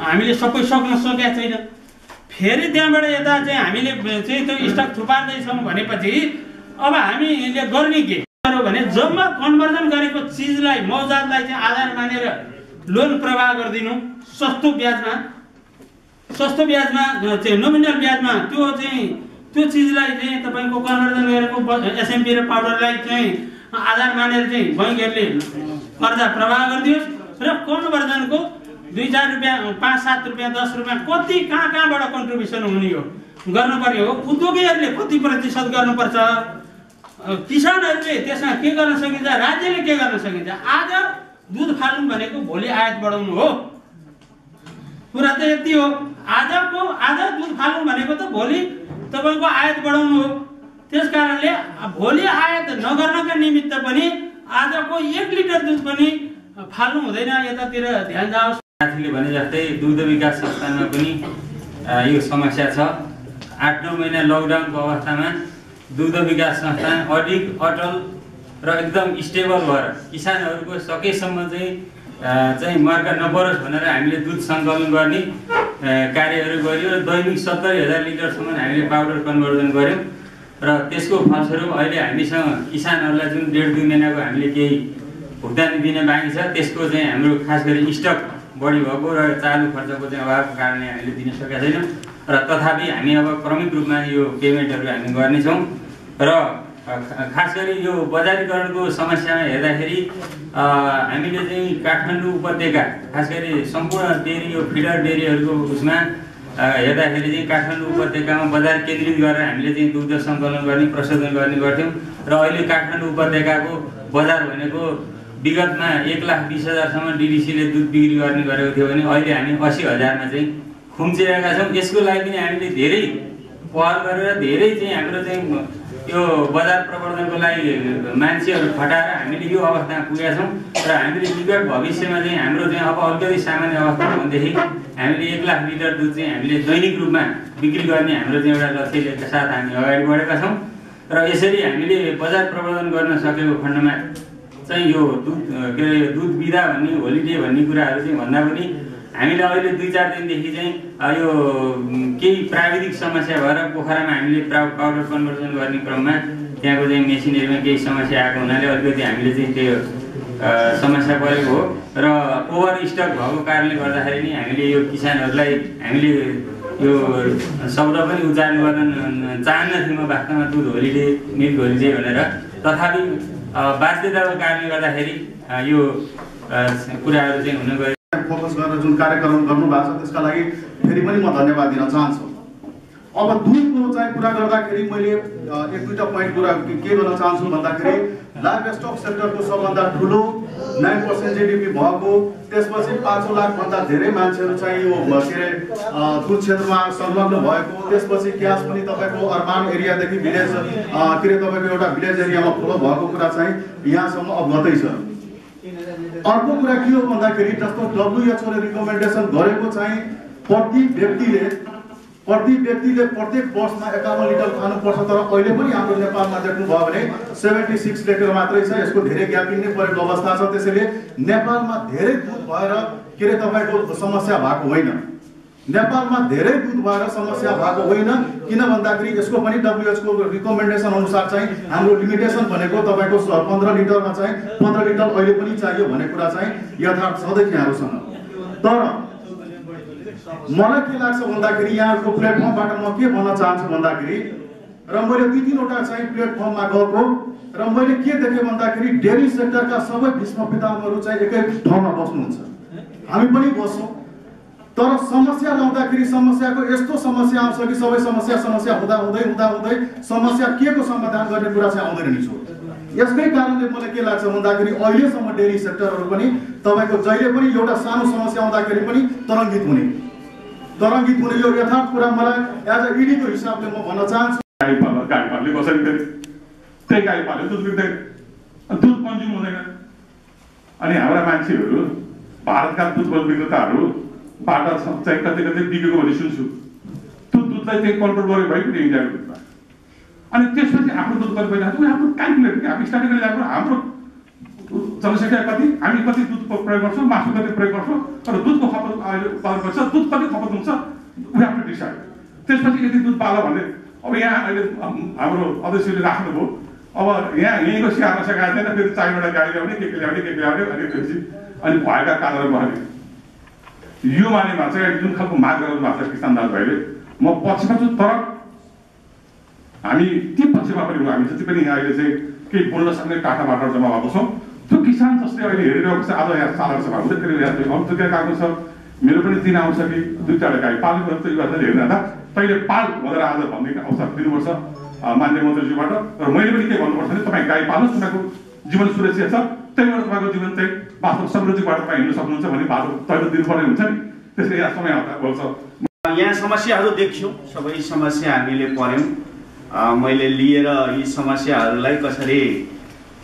हामीले सबै सक्न सकेका छैन। फेरि त्यहाँबाट यता चाहिँ हामीले चाहिँ त्यो स्टक थुपार्दैछौँ भनेपछि अब हामीले गर्ने के भने जम्मा कन्भर्जन गरेको चिजलाई मौजातलाई चाहिँ आधार मानेर लोन प्रवाह गरिदिनु सस्तो ब्याजमा चाहिँ नोमिनल ब्याजमा त्यो चिजलाई चाहिँ तपाईँको कन्भर्जन गरेको एसएमपी र पाउडरलाई चाहिँ आधार मानेर चाहिँ बैङ्कहरूले कर्जा प्रवाह गरिदियोस् र कन्भर्जनको 2-4 रुपियाँ 5-7 रुपियाँ 10 रुपियाँ कति कहाँबाट कन्ट्रिब्युसन हुने हो गर्नु पर्यो हो। उद्योगीहरूले कति प्रतिशत गर्नुपर्छ, किसानहरूले त्यसमा के गर्न सकिन्छ, राज्यले के गर्न सकिन्छ। आज दुध फाल्नु भनेको भोलि आयात बढाउनु हो, कुरा त यति हो। आज दुध फाल्नु भनेको त भोलि तपाईँको आयात बढाउनु हो। त्यस कारणले भोलि आयात नगर्नका निमित्त पनि आजको 1 लिटर दुध पनि फाल्नु हुँदैन, यतातिर ध्यान जाओस्। साथीले भने जस्तै दुग्ध विकास संस्थानमा पनि यो समस्या छ। 8-9 महिना लकडाउनको अवस्थामा दुग्ध विकास संस्थान अडिग अटल र एकदम स्टेबल भएर किसानहरूको सकेसम्म चाहिँ मर्का नपरोस् भनेर हामीले दुध सङ्कलन गर्ने कार्यहरू गर्यो र दैनिक 70,000 लिटरसम्म हामीले पाउडर कन्भर्जन गऱ्यौँ र त्यसको फलस्वरूप अहिले हामीसँग किसानहरूलाई जुन 1.5-2 महिनाको हामीले केही भुक्तानी दिने बाँकी छ त्यसको चाहिँ हाम्रो खास गरी स्टक बढी भएको र चालु खर्चको चाहिँ अभावको कारणले हामीले दिन सकेका छैनौँ र तथापि हामी अब क्रमिक रूपमा यो पेमेन्टहरू हामी गर्नेछौँ र खास गरी यो बजारीकरणको समस्यामा हेर्दाखेरि हामीले चाहिँ काठमाडौँ उपत्यका खास गरी सम्पूर्ण डेरी यो फिडर डेरीहरूको उसमा हेर्दाखेरि चाहिँ काठमाडौँ उपत्यकामा बजार केन्द्रित गरेर हामीले चाहिँ दुग्ध सङ्कलन गर्ने प्रशोधन गर्ने गर्थ्यौँ र अहिले काठमाडौँ उपत्यकाको बजार भनेको विगतमा 1,20,000सम्म डिडिसीले दुध बिक्री गर्ने गरेको थियो भने अहिले हामी 80,000मा चाहिँ खुम्चिरहेका छौँ। यसको लागि पनि हामीले धेरै पहल गरेर धेरै चाहिँ हाम्रो चाहिँ यो बजार प्रवर्धनको लागि मान्छेहरू खटाएर हामीले यो अवस्थामा पुगेका छौँ र हामीले निकट भविष्यमा चाहिँ हाम्रो चाहिँ अब अलिकति सामान्य अवस्था भनेदेखि हामीले 1,00,000 लिटर दुध चाहिँ हामीले दैनिक रूपमा बिक्री गर्ने हाम्रो चाहिँ एउटा लक्ष्यका साथ हामी अगाडि बढेका छौँ र यसरी हामीले बजार प्रवर्धन गर्न सकेको खण्डमा चाहिँ यो दुध बिदा भन्ने होलिडे भन्ने कुराहरू चाहिँ भन्दा पनि हामीले अहिले 2-4 दिनदेखि चाहिँ यो केही प्राविधिक समस्या भएर पोखरामा हामीले पाउडर कन्भर्जन गर्ने क्रममा त्यहाँको चाहिँ मेसिनरीमा केही समस्या आएको हुनाले अलिकति हामीले चाहिँ त्यो समस्या परेको हो र ओभर स्टक भएको कारणले गर्दाखेरि नि हामीले यो किसानहरूलाई हामीले यो शब्द पनि उच्चारण गर्न चाहन्न थियौँ वास्तवमा दुध होलिडे मिल्क होलिडे भनेर। तथापि बाध्यताको कारणले गर्दाखेरि यो कुराहरू चाहिँ हुन गयो। फोकस गरेर जुन कार्यक्रम गर्नुभएको छ त्यसका लागि फेरि पनि म धन्यवाद दिन चाहन्छु। अब दुधको चाहिँ कुरा गर्दाखेरि मैले एक दुईवटा पोइन्ट कुरा के गर्न चाहन्छु भन्दाखेरि लाइभ स्टक सेक्टरको सबभन्दा ठुलो 9% जीडीपी भएको, त्यसपछि 5 लाखभन्दा धेरै मान्छेहरू चाहिँ यो के अरे दुध क्षेत्रमा संलग्न भएको, त्यसपछि ग्यास पनि तपाईँको अर्बान एरियादेखि भिलेज के अरे तपाईँको एउटा भिलेज एरियामा फ्लो भएको कुरा चाहिँ यहाँसम्म अवगतै छ। अर्को कुरा के हो भन्दाखेरि जस्तो WHO ले रिकमेन्डेसन गरेको चाहिँ प्रति व्यक्तिले प्रत्येक वर्षमा 51 लिटर खानुपर्छ, तर अहिले पनि हाम्रो नेपालमा देख्नुभयो भने 76 लिटर मात्रै छ। यसको धेरै ग्याप नै परेको अवस्था छ। त्यसैले नेपालमा धेरै दुध भएर के अरे तपाईँको समस्या भएको होइन, नेपालमा धेरै दुध भएर समस्या भएको होइन। किन भन्दाखेरि यसको पनि WHO को रिकमेन्डेसन अनुसार चाहिँ हाम्रो लिमिटेसन भनेको तपाईँको 15 लिटरमा चाहिँ 15 लिटर अहिले पनि चाहियो भन्ने कुरा चाहिँ यथार्थ छँदै यहाँहरूसँग। तर मलाई के लाग्छ भन्दाखेरि यहाँको प्लेटफर्मबाट म के भन्न चाहन्छु भन्दाखेरि र मैले 2-3 वटा चाहिँ प्लेटफर्ममा गएको र मैले के देखेँ भन्दाखेरि डेयरी सेक्टरका सबै भीष्म पितामहहरू चाहिँ एकै ठाउँमा बस्नुहुन्छ, हामी पनि बस्छौँ। तर समस्या ल्याउँदाखेरि समस्याको यस्तो समस्या आउँछ कि सबै समस्या हुँदै समस्या के को समाधान गर्ने कुरा चाहिँ आउँदैन नि छोड। यसकै कारणले मलाई के लाग्छ भन्दाखेरि अहिलेसम्म डेयरी सेक्टरहरू पनि तपाईँको जहिले पनि एउटा सानो समस्या आउँदाखेरि पनि तरङ्गित हुने यो यथार्थ कुरा मलाई एज अ इडीको हिसाबले म भन्न चाहन्छु। गाई पाल्ने कसरी गरे, त्यही गाई पाल्यो दुध बिक्दैन, दुध कन्ज्युम हुँदैन। अनि हाम्रा मान्छेहरू भारतका दुध विक्रेताहरूबाट चाहिँ कतै बिकेको भन्ने सुन्छु, त्यो दुधलाई चाहिँ कन्ट्रोल गरे भयो पनि इन्डियाको दुधमा। अनि त्यसपछि आफ्नो दुध गर्नु पर्ने हाम्रो क्यालकुलेट कि हामी स्टडी गरेर हाम्रो जनसङ्ख्या कति, हामी कति दुध प्रयोग गर्छौँ, मासु कति प्रयोग गर्छौँ, तर दुधको खपत अहिले उत्पादन गर्छ, दुध कति खपत हुन्छ वी हेभ टु डिसाइड। त्यसपछि यदि दुध पालो भने अब यहाँ अहिले हाम्रो अध्यक्षले राख्नुभयो, अब यहीँको स्याहार्न सकाएन, फेरि 4 वटा गाई ल्याउने के ल्याउने अनि त्यसपछि अनि भएका कारणहरू भने यो मानेमा चाहिँ जुन खालको माग गर्नु भएको छ किसान दाजुभाइले, म पक्षमा छु। तर हामी ती पक्षमा पनि हामी जति पनि यहाँ अहिले चाहिँ केही बोल्न सक्ने टाटाबाट जम्मा भएको छौँ, त्यो किसान जसले अहिले हेरिरहेको छ, आज यहाँ साधारण सभा हुँदै अन्तर्गत गएको छ, मेरो पनि दिन आउँछ कि 2-4 गाई पाल्नु पर्छ, यो कुरा हेर्न जाँदा तैँले पाल भनेर आज भन्ने अवसर दिनुपर्छ माननीय मन्त्रीज्यूबाट। र मैले पनि के भन्नुपर्छ भने तपाईँ गाई पाल्नुहोस्, तपाईँको जीवन सुरक्षित छ, त्यहीबाट तपाईँको जीवन चाहिँ वास्तव समृद्धिबाट तपाईँ हिँड्न सक्नुहुन्छ भने बाटो तैँले दिनुपर्ने हुन्छ नि। त्यसले यहाँ समय बोल्छ। यहाँ समस्याहरू देख्यौँ, सबै समस्या हामीले पढ्यौँ। मैले लिएर यी समस्याहरूलाई कसरी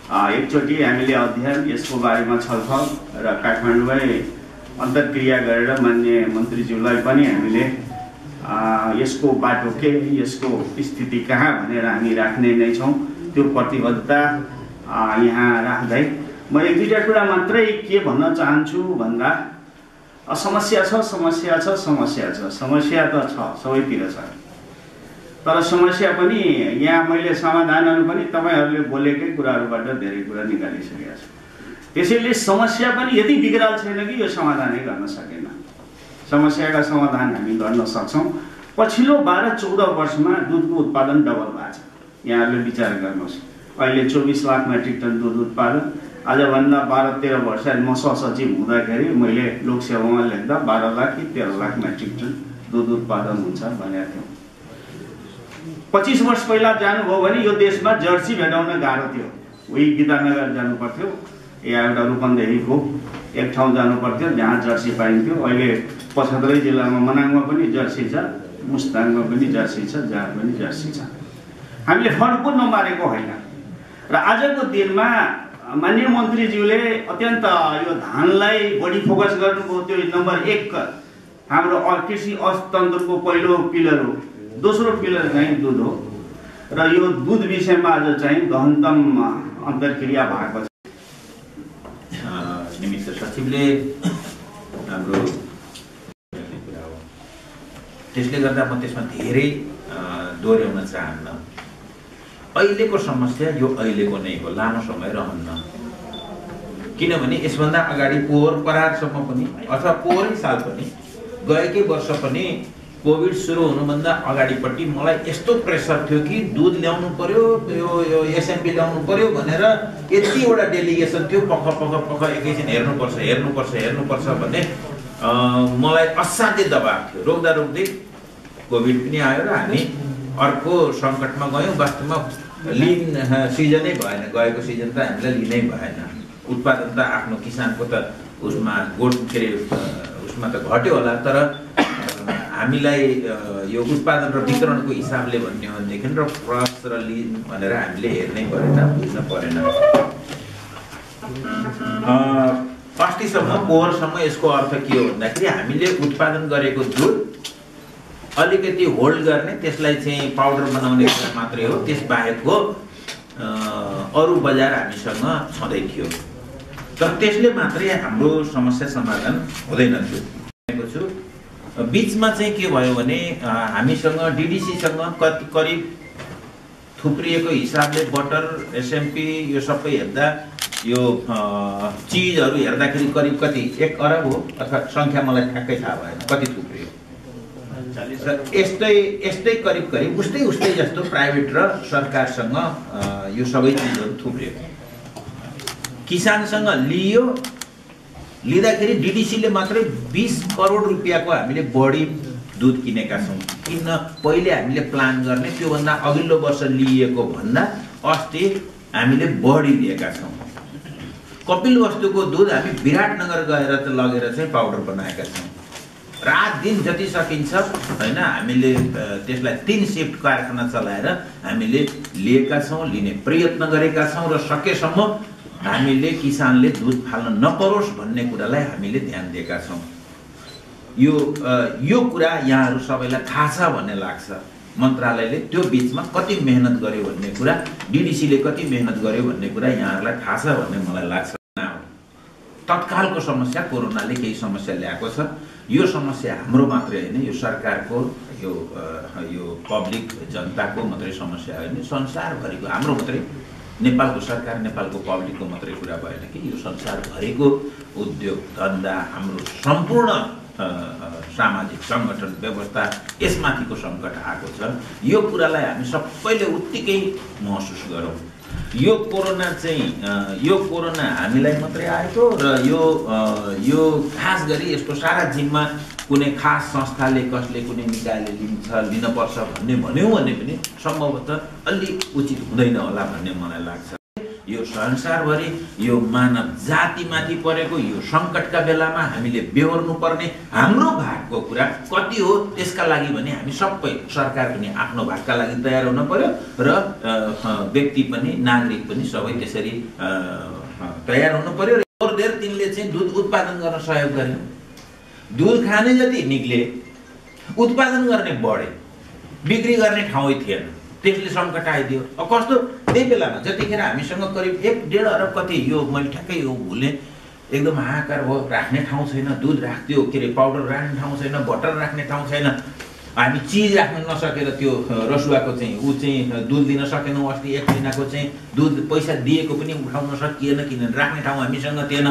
एकचोटि हामीले अध्ययन यसको बारेमा छलफल र काठमाडौँमै अन्तर्क्रिया गरेर माननीय मन्त्रीज्यूलाई पनि हामीले यसको बाटो के, यसको स्थिति कहाँ भनेर हामी राख्ने नै छौँ। त्यो प्रतिबद्धता यहाँ राख्दै म 1-2 कुरा मात्रै के भन्न चाहन्छु भन्दा समस्या त छ, सबैतिर छ, तर समस्या पनि यहाँ मैले समाधानहरू पनि तपाईँहरूले बोलेकै कुराहरूबाट धेरै कुरा निकालिसकेका छु। त्यसैले समस्या पनि यदि बिग्राल छैन कि यो समाधानै गर्न सकेन। समस्याका समाधान हामी गर्न सक्छौँ। पछिल्लो 12-14 वर्षमा दुधको उत्पादन डबल भएको छ। यहाँहरूले विचार गर्नुहोस्, अहिले 24 लाख मेट्रिक टन दुध उत्पादन, आजभन्दा 12-13 वर्ष म सहसचिव हुँदाखेरि मैले लोकसेवामा लेख्दा 12 लाख कि 13 लाख मेट्रिक टन दुध उत्पादन हुन्छ भनेको थियौँ। 25 वर्ष पहिला जानुभयो भने यो देशमा जर्सी भेटाउन गाह्रो थियो। उही गीतानगर जानु पर्थ्यो या एउटा रूपन्देहीको एक ठाउँ जानु पर्थ्यो जहाँ जर्सी पाइन्थ्यो। अहिले 75 जिल्लामा मनाङमा पनि जर्सी छ, मुस्ताङमा पनि जर्सी छ, जहाँ पनि जर्सी छ। हामीले फड्को नमारेको होइन। र आजको दिनमा माननीय मन्त्रीज्यूले अत्यन्त यो धानलाई बढी फोकस गर्नुभयो। त्यो नम्बर 1 हाम्रो कृषि अर्थतन्त्रको पहिलो पिलर हो। दोस्रो पिलर चाहिँ दुध हो र यो दुध विषयमा आज चाहिँ गहनतम अन्तर्क्रिया भएको छ। निमित्त सचिवले हाम्रो कुरा हो, त्यसले गर्दा म त्यसमा धेरै दोहोऱ्याउन चाहन्न। अहिलेको समस्या यो अहिलेको नै हो, लामो समय रहन्न। किनभने यसभन्दा अगाडि पोहोर परारसम्म पनि अथवा पोहोरै साल पनि गएकै वर्ष पनि कोभिड सुरु हुनुभन्दा अगाडिपट्टि मलाई यस्तो प्रेसर थियो कि दुध ल्याउनु पर्यो, यो एसएमपी ल्याउनु पर्यो भनेर यतिवटा डेलिगेसन थियो। पख एकैछिन हेर्नुपर्छ भन्ने मलाई असाध्य दबाब थियो। रोक्दा कोभिड पनि आयो र हामी अर्को सङ्कटमा गयौँ। वास्तवमा लिन सिजनै भएन, गएको सिजन त हामीलाई लिनै भएन। उत्पादन त आफ्नो किसानको त उसमा के अरे उसमा त घट्यो होला, तर हामीलाई यो उत्पादन र वितरणको हिसाबले भन्ने हो भनेदेखि र क्रस र लिन भनेर हामीले हेर्नै परेन, बुझ्न परेन। अस्तिसम्म पोहोरसम्म यसको अर्थ के हो भन्दाखेरि हामीले उत्पादन गरेको दुध अलिकति होल्ड गर्ने, त्यसलाई चाहिँ पाउडर बनाउने कुरा मात्रै हो, त्यसबाहेकको अरू बजार हामीसँग छँदै थियो। तर त्यसले मात्रै हाम्रो समस्या समाधान हुँदैन थियो। छु बिचमा चाहिँ के भयो भने हामीसँग डिडिसीसँग करिब थुप्रिएको हिसाबले बटर, एसएमपी यो सबै हेर्दा यो चिजहरू हेर्दाखेरि करिब कति 1 अरब हो, अथवा सङ्ख्या मलाई ठ्याक्कै थाहा भएन कति थुप्रियो। यस्तै करिब उस्तै जस्तो प्राइभेट र सरकारसँग यो सबै चिजहरू थुप्रियो। किसानसँग लिँदाखेरि डिडिसीले मात्रै 20 करोड रुपियाँको हामीले बढी दुध किनेका छौँ। किन पहिले हामीले प्लान गर्ने, त्योभन्दा अघिल्लो वर्ष लिएको भन्दा अस्ति हामीले बढी लिएका छौँ। कपिलवस्तुको दुध हामी विराटनगर गएर लगेर चाहिँ पाउडर बनाएका छौँ। रात दिन जति सकिन्छ होइन, हामीले त्यसलाई 3 शिफ्ट कारखाना चलाएर हामीले लिएका छौँ, लिने प्रयत्न गरेका छौँ र सकेसम्म हामीले किसानले दुध फाल्न नपरोस् भन्ने कुरालाई हामीले ध्यान दिएका छौँ। यो कुरा यहाँहरू सबैलाई थाहा छ भन्ने लाग्छ। मन्त्रालयले त्यो बिचमा कति मेहनत गर्यो भन्ने कुरा, डिडिसीले कति मेहनत गर्यो भन्ने कुरा यहाँहरूलाई थाहा छ भन्ने मलाई लाग्छ। तत्कालको समस्या कोरोनाले केही समस्या ल्याएको छ। यो समस्या हाम्रो मात्रै होइन, यो सरकारको यो पब्लिक जनताको मात्रै समस्या होइन, संसारभरिको, हाम्रो मात्रै नेपालको सरकार नेपालको पब्लिकको मात्रै कुरा भएन कि यो संसारभरिको उद्योग धन्दा, हाम्रो सम्पूर्ण सामाजिक सङ्गठन व्यवस्था यसमाथिको सङ्कट आएको छ। यो कुरालाई हामी सबैले उत्तिकै महसुस गरौँ। यो कोरोना हामीलाई मात्रै आएको र यो खास गरी यसको सारा जिम्मा कुनै खास संस्थाले, कसले, कुनै निकायले लिनपर्छ भन्यो भने पनि सम्भवतः अलि उचित हुँदैन होला भन्ने मलाई लाग्छ। यो संसारभरि यो मानव जातिमाथि परेको यो सङ्कटका बेलामा हामीले बेहोर्नु पर्ने हाम्रो भागको कुरा कति हो, त्यसका लागि भने हामी सबै, सरकार पनि आफ्नो भागका लागि तयार हुन पर्यो र व्यक्ति पनि, नागरिक पनि सबै त्यसरी तयार हुनु पर्यो। र धेर तिनले चाहिँ दुध उत्पादन गर्न सहयोग गरे, दुध खाने जति निक्ले, उत्पादन गर्ने बढे, बिक्री गर्ने ठाउँै थिएन, त्यसले सङ्कट आइदियो। कस्तो त्यही बेलामा जतिखेर हामीसँग करिब 1.5 अरब कति, यो मैले ठ्याक्कै यो भुलेँ, एकदम हाहाकार भयो, राख्ने ठाउँ छैन, दुध राख्थ्यो के अरे पाउडर राख्ने ठाउँ छैन, बटर राख्ने ठाउँ छैन, हामी चिज राख्न नसकेर त्यो रसुवाको चाहिँ दुध दिन सकेनौँ। अस्ति 1 महिनाको चाहिँ दुध पैसा दिएको पनि उठाउन सकिएन, किनभने राख्ने ठाउँ हामीसँग थिएन।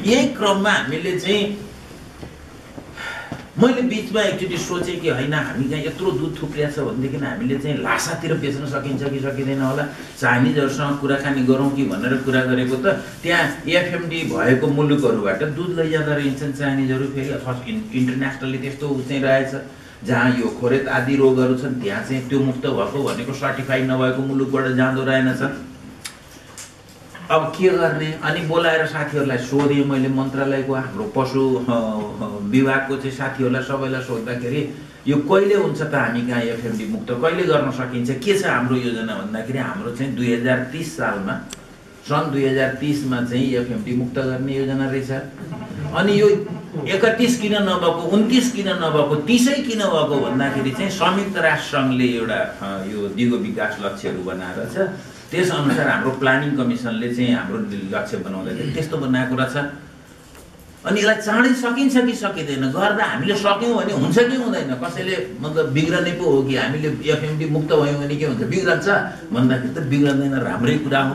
यही क्रममा हामीले चाहिँ मैले बिचमा एकचोटि सोचेँ कि होइन, हामी कहाँ यत्रो दुध थुप्रिया छ भनेदेखि हामीले चाहिँ लासातिर बेच्न सकिन्छ कि सकिँदैन होला, चाइनिजहरूसँग कुराकानी गरौँ कि भनेर कुरा गरेको त त्यहाँ एफएमडी भएको मुलुकहरूबाट दुध लैजाँदा रहन्छन् चाइनिजहरू। फेरि इन्टरनेसनली त्यस्तो चाहिँ रहेछ, जहाँ यो खोरेत आदि रोगहरू छन् त्यहाँ चाहिँ त्यो मुक्त भएको भनेको सर्टिफाइड नभएको मुलुकबाट जाँदो रहेनछ। अब के गर्ने? अनि बोलाएर साथीहरूलाई सोधेँ मैले, मन्त्रालयको हाम्रो पशु विभागको चाहिँ साथीहरूलाई सबैलाई सोद्धाखेरि यो कहिले हुन्छ त, हामी कहाँ एफएमडी मुक्त कहिले गर्न सकिन्छ, के छ हाम्रो योजना भन्दाखेरि हाम्रो चाहिँ 2030 सालमा, सन् 2030मा चाहिँ एफएमडी मुक्त गर्ने योजना रहेछ। अनि यो 31 किन नभएको, 29 किन नभएको, 30 किन भएको भन्दाखेरि चाहिँ संयुक्त राष्ट्र सङ्घले एउटा यो दिगो विकास लक्ष्यहरू बनाएर छ, त्यसअनुसार हाम्रो प्लानिङ कमिसनले चाहिँ हाम्रो लक्ष्य बनाउँदाखेरि त्यस्तो बनाएको रहेछ। अनि यसलाई चाँडै सकिन्छ कि सकिँदैन, गर्दा हामीले सक्यौँ भने हुन्छ कि हुँदैन, कसैले मतलब बिग्रने पो हो कि हामीले एफएमडी मुक्त भयौँ भने के हुन्छ, बिग्रन्छ भन्दाखेरि त बिग्रदैन, राम्रै कुरा हो।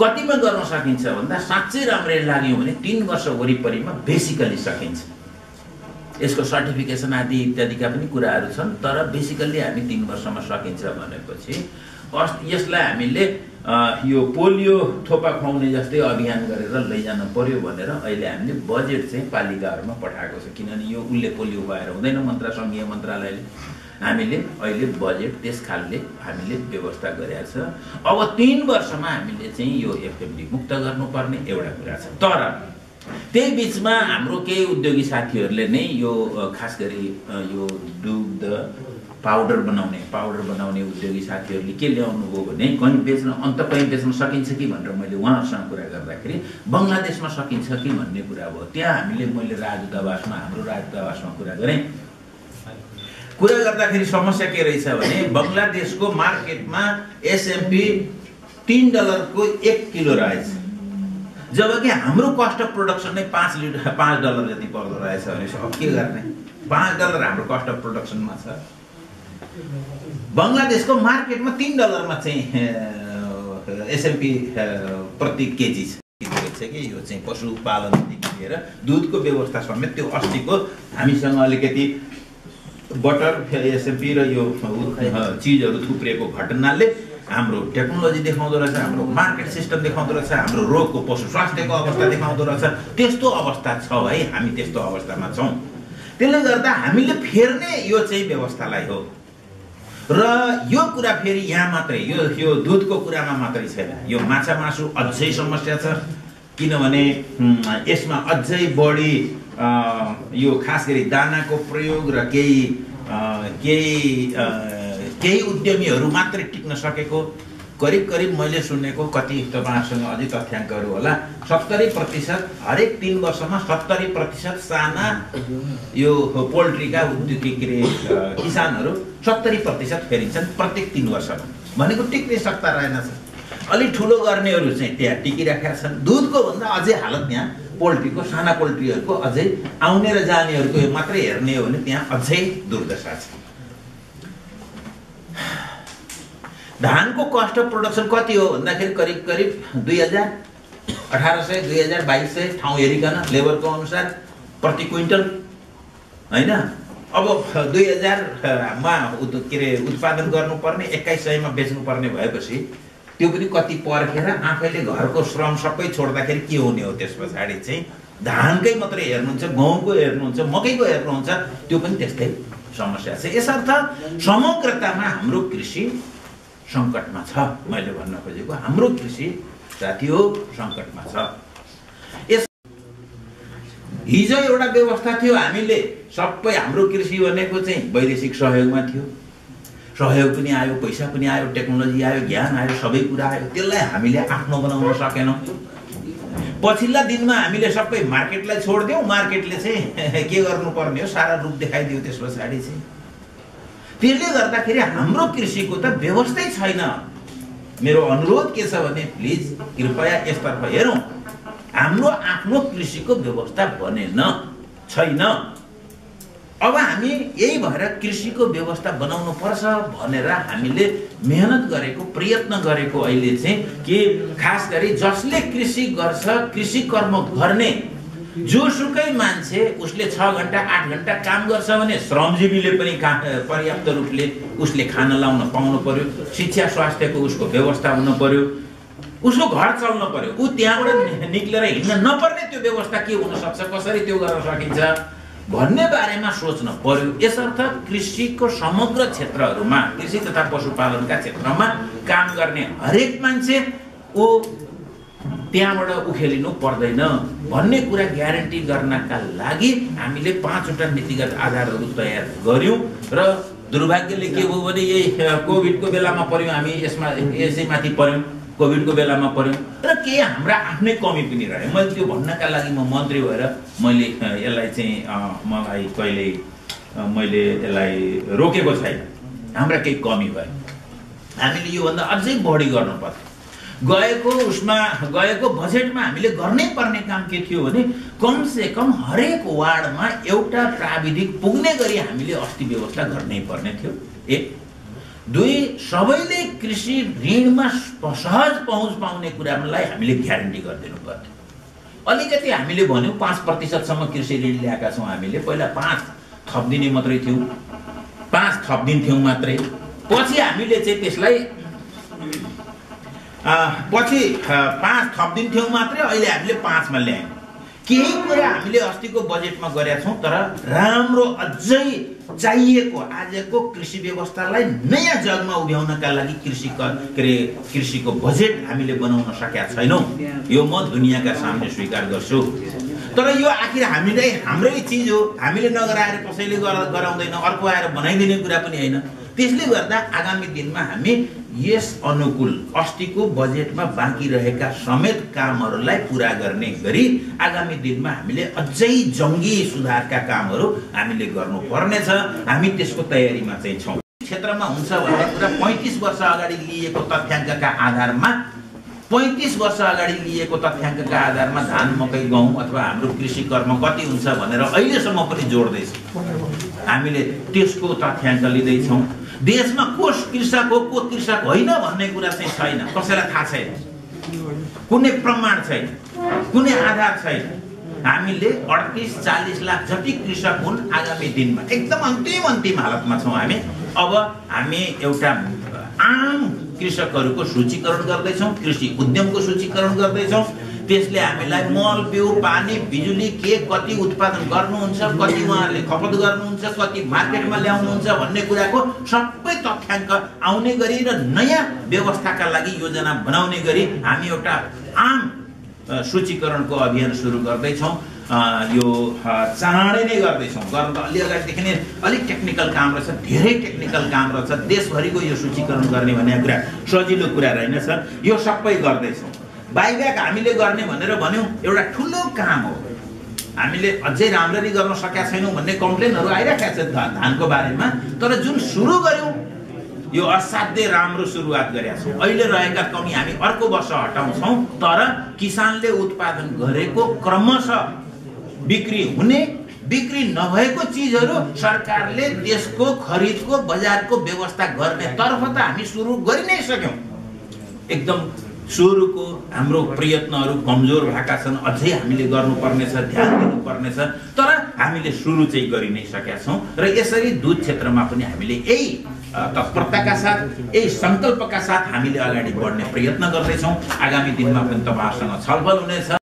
कतिमा गर्न सकिन्छ भन्दा साँच्चै राम्रै लाग्यो भने 3 वर्ष वरिपरिमा बेसिकली सकिन्छ। यसको सर्टिफिकेसन आदि इत्यादिका पनि कुराहरू छन्, तर बेसिकल्ली हामी 3 वर्षमा सकिन्छ भनेपछि यसलाई हामीले यो पोलियो थोपा खुवाउने जस्तै अभियान गरेर लैजान पर्यो भनेर अहिले हामीले बजेट चाहिँ पालिकाहरूमा पठाएको छ। किनभने यो उसले पोलियो खुवाएर हुँदैन, सङ्घीय मन्त्रालयले हामीले अहिले बजेट त्यस खालले हामीले व्यवस्था गरेका छ। अब 3 वर्षमा हामीले चाहिँ यो एफएमडी मुक्त गर्नुपर्ने एउटा कुरा छ। तर त्यही बिचमा हाम्रो केही उद्योगी साथीहरूले नै यो खास गरी यो दुध पाउडर बनाउने उद्योगी साथीहरूले के ल्याउनु भयो भने कहीँ बेच्न सकिन्छ कि भनेर मैले उहाँहरूसँग कुरा गर्दाखेरि बङ्गलादेशमा सकिन्छ कि भन्ने कुरा भयो। त्यहाँ मैले हाम्रो राजदूतावासमा कुरा गरेँ। कुरा गर्दाखेरि समस्या के रहेछ भने बङ्गलादेशको मार्केटमा एसएमपी $3 को 1 किलो रहेछ, जबकि हाम्रो कस्ट अफ प्रोडक्सन नै $5 जति पर्दो रहेछ भने अब के गर्ने? $5 हाम्रो कस्ट अफ प्रोडक्सनमा छ। बङ्गलादेशको मार्केटमा $3 मा चाहिँ एसएमपी प्रति केजी छ कि यो चाहिँ पशुपालनदेखि लिएर दुधको व्यवस्था समेत त्यो अस्तिको हामीसँग अलिकति बटर एसएमपी र यो चिजहरू थुप्रिएको घटनाले हाम्रो टेक्नोलोजी देखाउँदो रहेछ, हाम्रो मार्केट सिस्टम देखाउँदो रहेछ, हाम्रो रोगको पशु स्वास्थ्यको अवस्था देखाउँदो रहेछ। त्यस्तो अवस्था छ भाइ, हामी त्यस्तो अवस्थामा छौँ। त्यसले गर्दा हामीले फेर्ने यो चाहिँ व्यवस्थालाई हो। र यो कुरा फेरि यहाँ मात्रै यो दुधको कुरामा मात्रै छैन, यो माछा मासु अझै समस्या छ। किनभने यसमा अझै बढी यो खास गरी दानाको प्रयोग र केही उद्यमीहरू मात्रै टिक्न सकेको। करिब मैले सुनेको कति तपाईहरुसँग अझै तथ्याङ्कहरू होला, 70% हरेक 3 वर्षमा 70% साना यो पोल्ट्रीका उद्योगी किसानहरू 70% फेरिन्छन् प्रत्येक 3 वर्षमा। भनेको टिक्ने सक्ता रहेनछ। अलि ठुलो गर्नेहरू चाहिँ त्यहाँ टिकिराखेका छन्। दुधको भन्दा अझै हालत यहाँ पोल्ट्रीको, साना पोल्ट्रीहरूको अझै आउने र जानेहरूको मात्रै हेर्ने हो भने त्यहाँ अझै दुर्दशा छ। धानको कस्ट अफ प्रोडक्सन कति हो भन्दाखेरि करिब 1800 2200 ठाउँ हेरिकन लेबरको अनुसार प्रति क्विन्टल हैन। अब 2000 मा उत्पादन गर्नुपर्ने 2100 मा बेच्नुपर्ने भएपछि त्यो पनि कति पर्खेर आफैले घरको श्रम सबै छोड्दाखेरि के हुने हो? त्यस पछाडि चाहिँ धानकै मात्रै हेर्नुहुन्छ, गहुँको हेर्नुहुन्छ, मकैको हेर्नुहुन्छ, त्यो पनि त्यस्तै समस्या छ। यसर्थ समग्रतामा हाम्रो कृषि सङ्कटमा छ। मैले भन्न खोजेको हाम्रो कृषि साथी हो सङ्कटमा छ। हिजो एउटा व्यवस्था थियो, हामीले सबै हाम्रो कृषि भनेको चाहिँ वैदेशिक सहयोगमा थियो। सहयोग पनि आयो, पैसा पनि आयो, टेक्नोलोजी आयो, ज्ञान आयो, सबै कुरा आयो। त्यसलाई हामीले आफ्नो बनाउन सकेनौँ। पछिल्ला दिनमा हामीले सबै मार्केटलाई छोडिदियौँ। मार्केटले चाहिँ के गर्नुपर्ने हो सारा रूप देखाइदियो। त्यस पछाडि चाहिँ त्यसले गर्दाखेरि हाम्रो कृषिको त व्यवस्थै छैन। मेरो अनुरोध के छ भने प्लिज कृपया यसतर्फ हेरौँ। हाम्रो आफ्नो कृषिको व्यवस्था बनेन, छैन। अब हामी यही भएर कृषिको व्यवस्था बनाउनु पर्छ भनेर हामीले मेहनत गरेको, प्रयत्न गरेको। अहिले चाहिँ के खास गरी जसले कृषि गर्छ, कृषि कर्म गर्ने जोसुकै मान्छे उसले 6 घण्टा 8 घण्टा काम गर्छ भने श्रमजीवीले पनि पर्याप्त रूपले उसले खाना लाउन पाउनु पर्यो, शिक्षा स्वास्थ्यको उसको व्यवस्था हुन पर्यो, उसको घर चल्न पर्यो। ऊ त्यहाँबाट निक्लेर हिँड्न नपर्ने त्यो व्यवस्था के हुन सक्छ, कसरी त्यो गर्न सकिन्छ भन्ने बारेमा सोच्न पर्यो। यसर्थ कृषिको समग्र क्षेत्रहरूमा, कृषि तथा पशुपालनका क्षेत्रमा काम गर्ने हरेक मान्छे ऊ त्यहाँबाट उखेलिनु पर्दैन भन्ने कुरा ग्यारेन्टी गर्नका लागि हामीले 5वटा नीतिगत आधारहरू तयार गर्यौं। र दुर्भाग्यले के भयो भने यही कोभिडको बेलामा पर्यौं, हामी यसैमाथि पर्यौं, कोभिडको बेलामा पर्यौं र के हाम्रा आफ्नै कमी पनि रहे। मैले त्यो भन्नका लागि म मन्त्री भएर मैले यसलाई चाहिँ मलाई कहिले मैले यसलाई रोकेको छैन। हाम्रा केही कमी भयो, हामीले योभन्दा अझै बढी गर्नुपर्छ। गएको बजेटमा हामीले गर्नै पर्ने काम के थियो भने कम से कम हरेक वार्डमा एउटा प्राविधिक पुग्ने गरी हामीले अस्ति व्यवस्था गर्नै पर्ने थियो। 1 2 सबैले कृषि ऋणमा सहज पहुँच पाउने कुरालाई हामीले ग्यारेन्टी गरिदिनु पर्थ्यो। अलिकति हामीले भन्यौं 5% सम्म कृषि ऋण ल्याएका छौं हामीले। पहिला 5 थप्दिने मात्रै थियो, 5 थप्दिन्थ्यौं मात्रै। पछि हामीले चाहिँ त्यसलाई 5 थप्दिन्थ्यौं मात्रै, अहिले हामीले 5 मा ल्यायौं। केही कुरा हामीले अस्तिको बजेटमा गरेका छौं, तर राम्रो अझै चाहिएको आजको कृषि व्यवस्थालाई नयाँ जगमा उभ्याउनका लागि कृषिको बजेट हामीले बनाउन सकेका छैनौँ। यो म दुनियाँका सामने स्वीकार गर्छु। तर यो आखिर हाम्रै चिज हो, हामीले नगराएर कसैले गराउँदैन, अर्को आएर बनाइदिने कुरा पनि होइन। त्यसले गर्दा आगामी दिनमा हामी यस अनुकूल अस्तिको बजेटमा बाँकी रहेका समेत कामहरूलाई पुरा गर्ने गरी आगामी दिनमा हामीले अझै जङ्गी सुधारका कामहरू हामीले गर्नुपर्नेछ। हामी त्यसको तयारीमा चाहिँ छौँ। क्षेत्रमा हुन्छ भन्ने कुरा 35 वर्ष अगाडि लिएको तथ्याङ्कका आधारमा 35 वर्ष अगाडि लिएको तथ्याङ्कका आधारमा धान मकै गहुँ अथवा हाम्रो कृषि कर्म कति हुन्छ भनेर अहिलेसम्म पनि जोड्दैछौँ। हामीले त्यसको तथ्याङ्क लिँदैछौँ। देशमा को कृषक हो को कृषक होइन भन्ने कुरा चाहिँ छैन, कसैलाई थाहा छैन, कुनै प्रमाण छैन, कुनै आधार छैन। हामीले 38-40 लाख जति कृषक हुन् आगामी दिनमा एकदम अन्तिम हालतमा छौँ हामी। अब हामी एउटा आम कृषकहरूको सूचीकरण गर्दैछौँ, कृषि उद्यमको सूचीकरण गर्दैछौँ। त्यसले हामीलाई मल बिउ पानी बिजुली के कति उत्पादन गर्नुहुन्छ, कति उहाँहरूले खपत गर्नुहुन्छ, कति मार्केटमा ल्याउनुहुन्छ भन्ने कुराको सबै तथ्याङ्क आउने गरी र नयाँ व्यवस्थाका लागि योजना बनाउने गरी हामी एउटा आम सूचीकरणको अभियान सुरु गर्दैछौँ। यो चाँडै नै गर्दैछौँ। गर्न त अलि अगाडिदेखि नै अलिक टेक्निकल काम रहेछ, धेरै टेक्निकल काम रहेछ। देशभरिको यो सूचीकरण गर्ने भन्ने कुरा सजिलो कुरा रहेनछ। यो सबै गर्दैछौँ। बाइब्याक हामीले गर्ने भनेर भन्यौँ, एउटा ठुलो काम हो। हामीले अझै राम्ररी गर्न सकेका छैनौँ भन्ने कम्प्लेनहरू आइरहेको छ धानको बारेमा। तर जुन सुरु गऱ्यौँ यो असाध्यै राम्रो सुरुवात गरेका छौँ। अहिले रहेका कमी हामी अर्को वर्ष हटाउँछौँ। तर किसानले उत्पादन गरेको क्रमशः बिक्री हुने, बिक्री नभएको चिजहरू सरकारले देशको खरिदको बजारको व्यवस्था गर्ने तर्फ त हामी सुरु गरि नै सक्यौँ। एकदम सुरुको हाम्रो प्रयत्नहरू कमजोर भएका छन्, अझै हामीले गर्नुपर्नेछ, ध्यान दिनुपर्नेछ। तर हामीले सुरु चाहिँ गरि नै सकेका छौँ। र यसरी दुध क्षेत्रमा पनि हामीले यही तत्परताका साथ, यही सङ्कल्पका साथ हामीले अगाडि बढ्ने प्रयत्न गर्दैछौँ। आगामी दिनमा पनि तपाईँहरूसँग छलफल हुनेछ।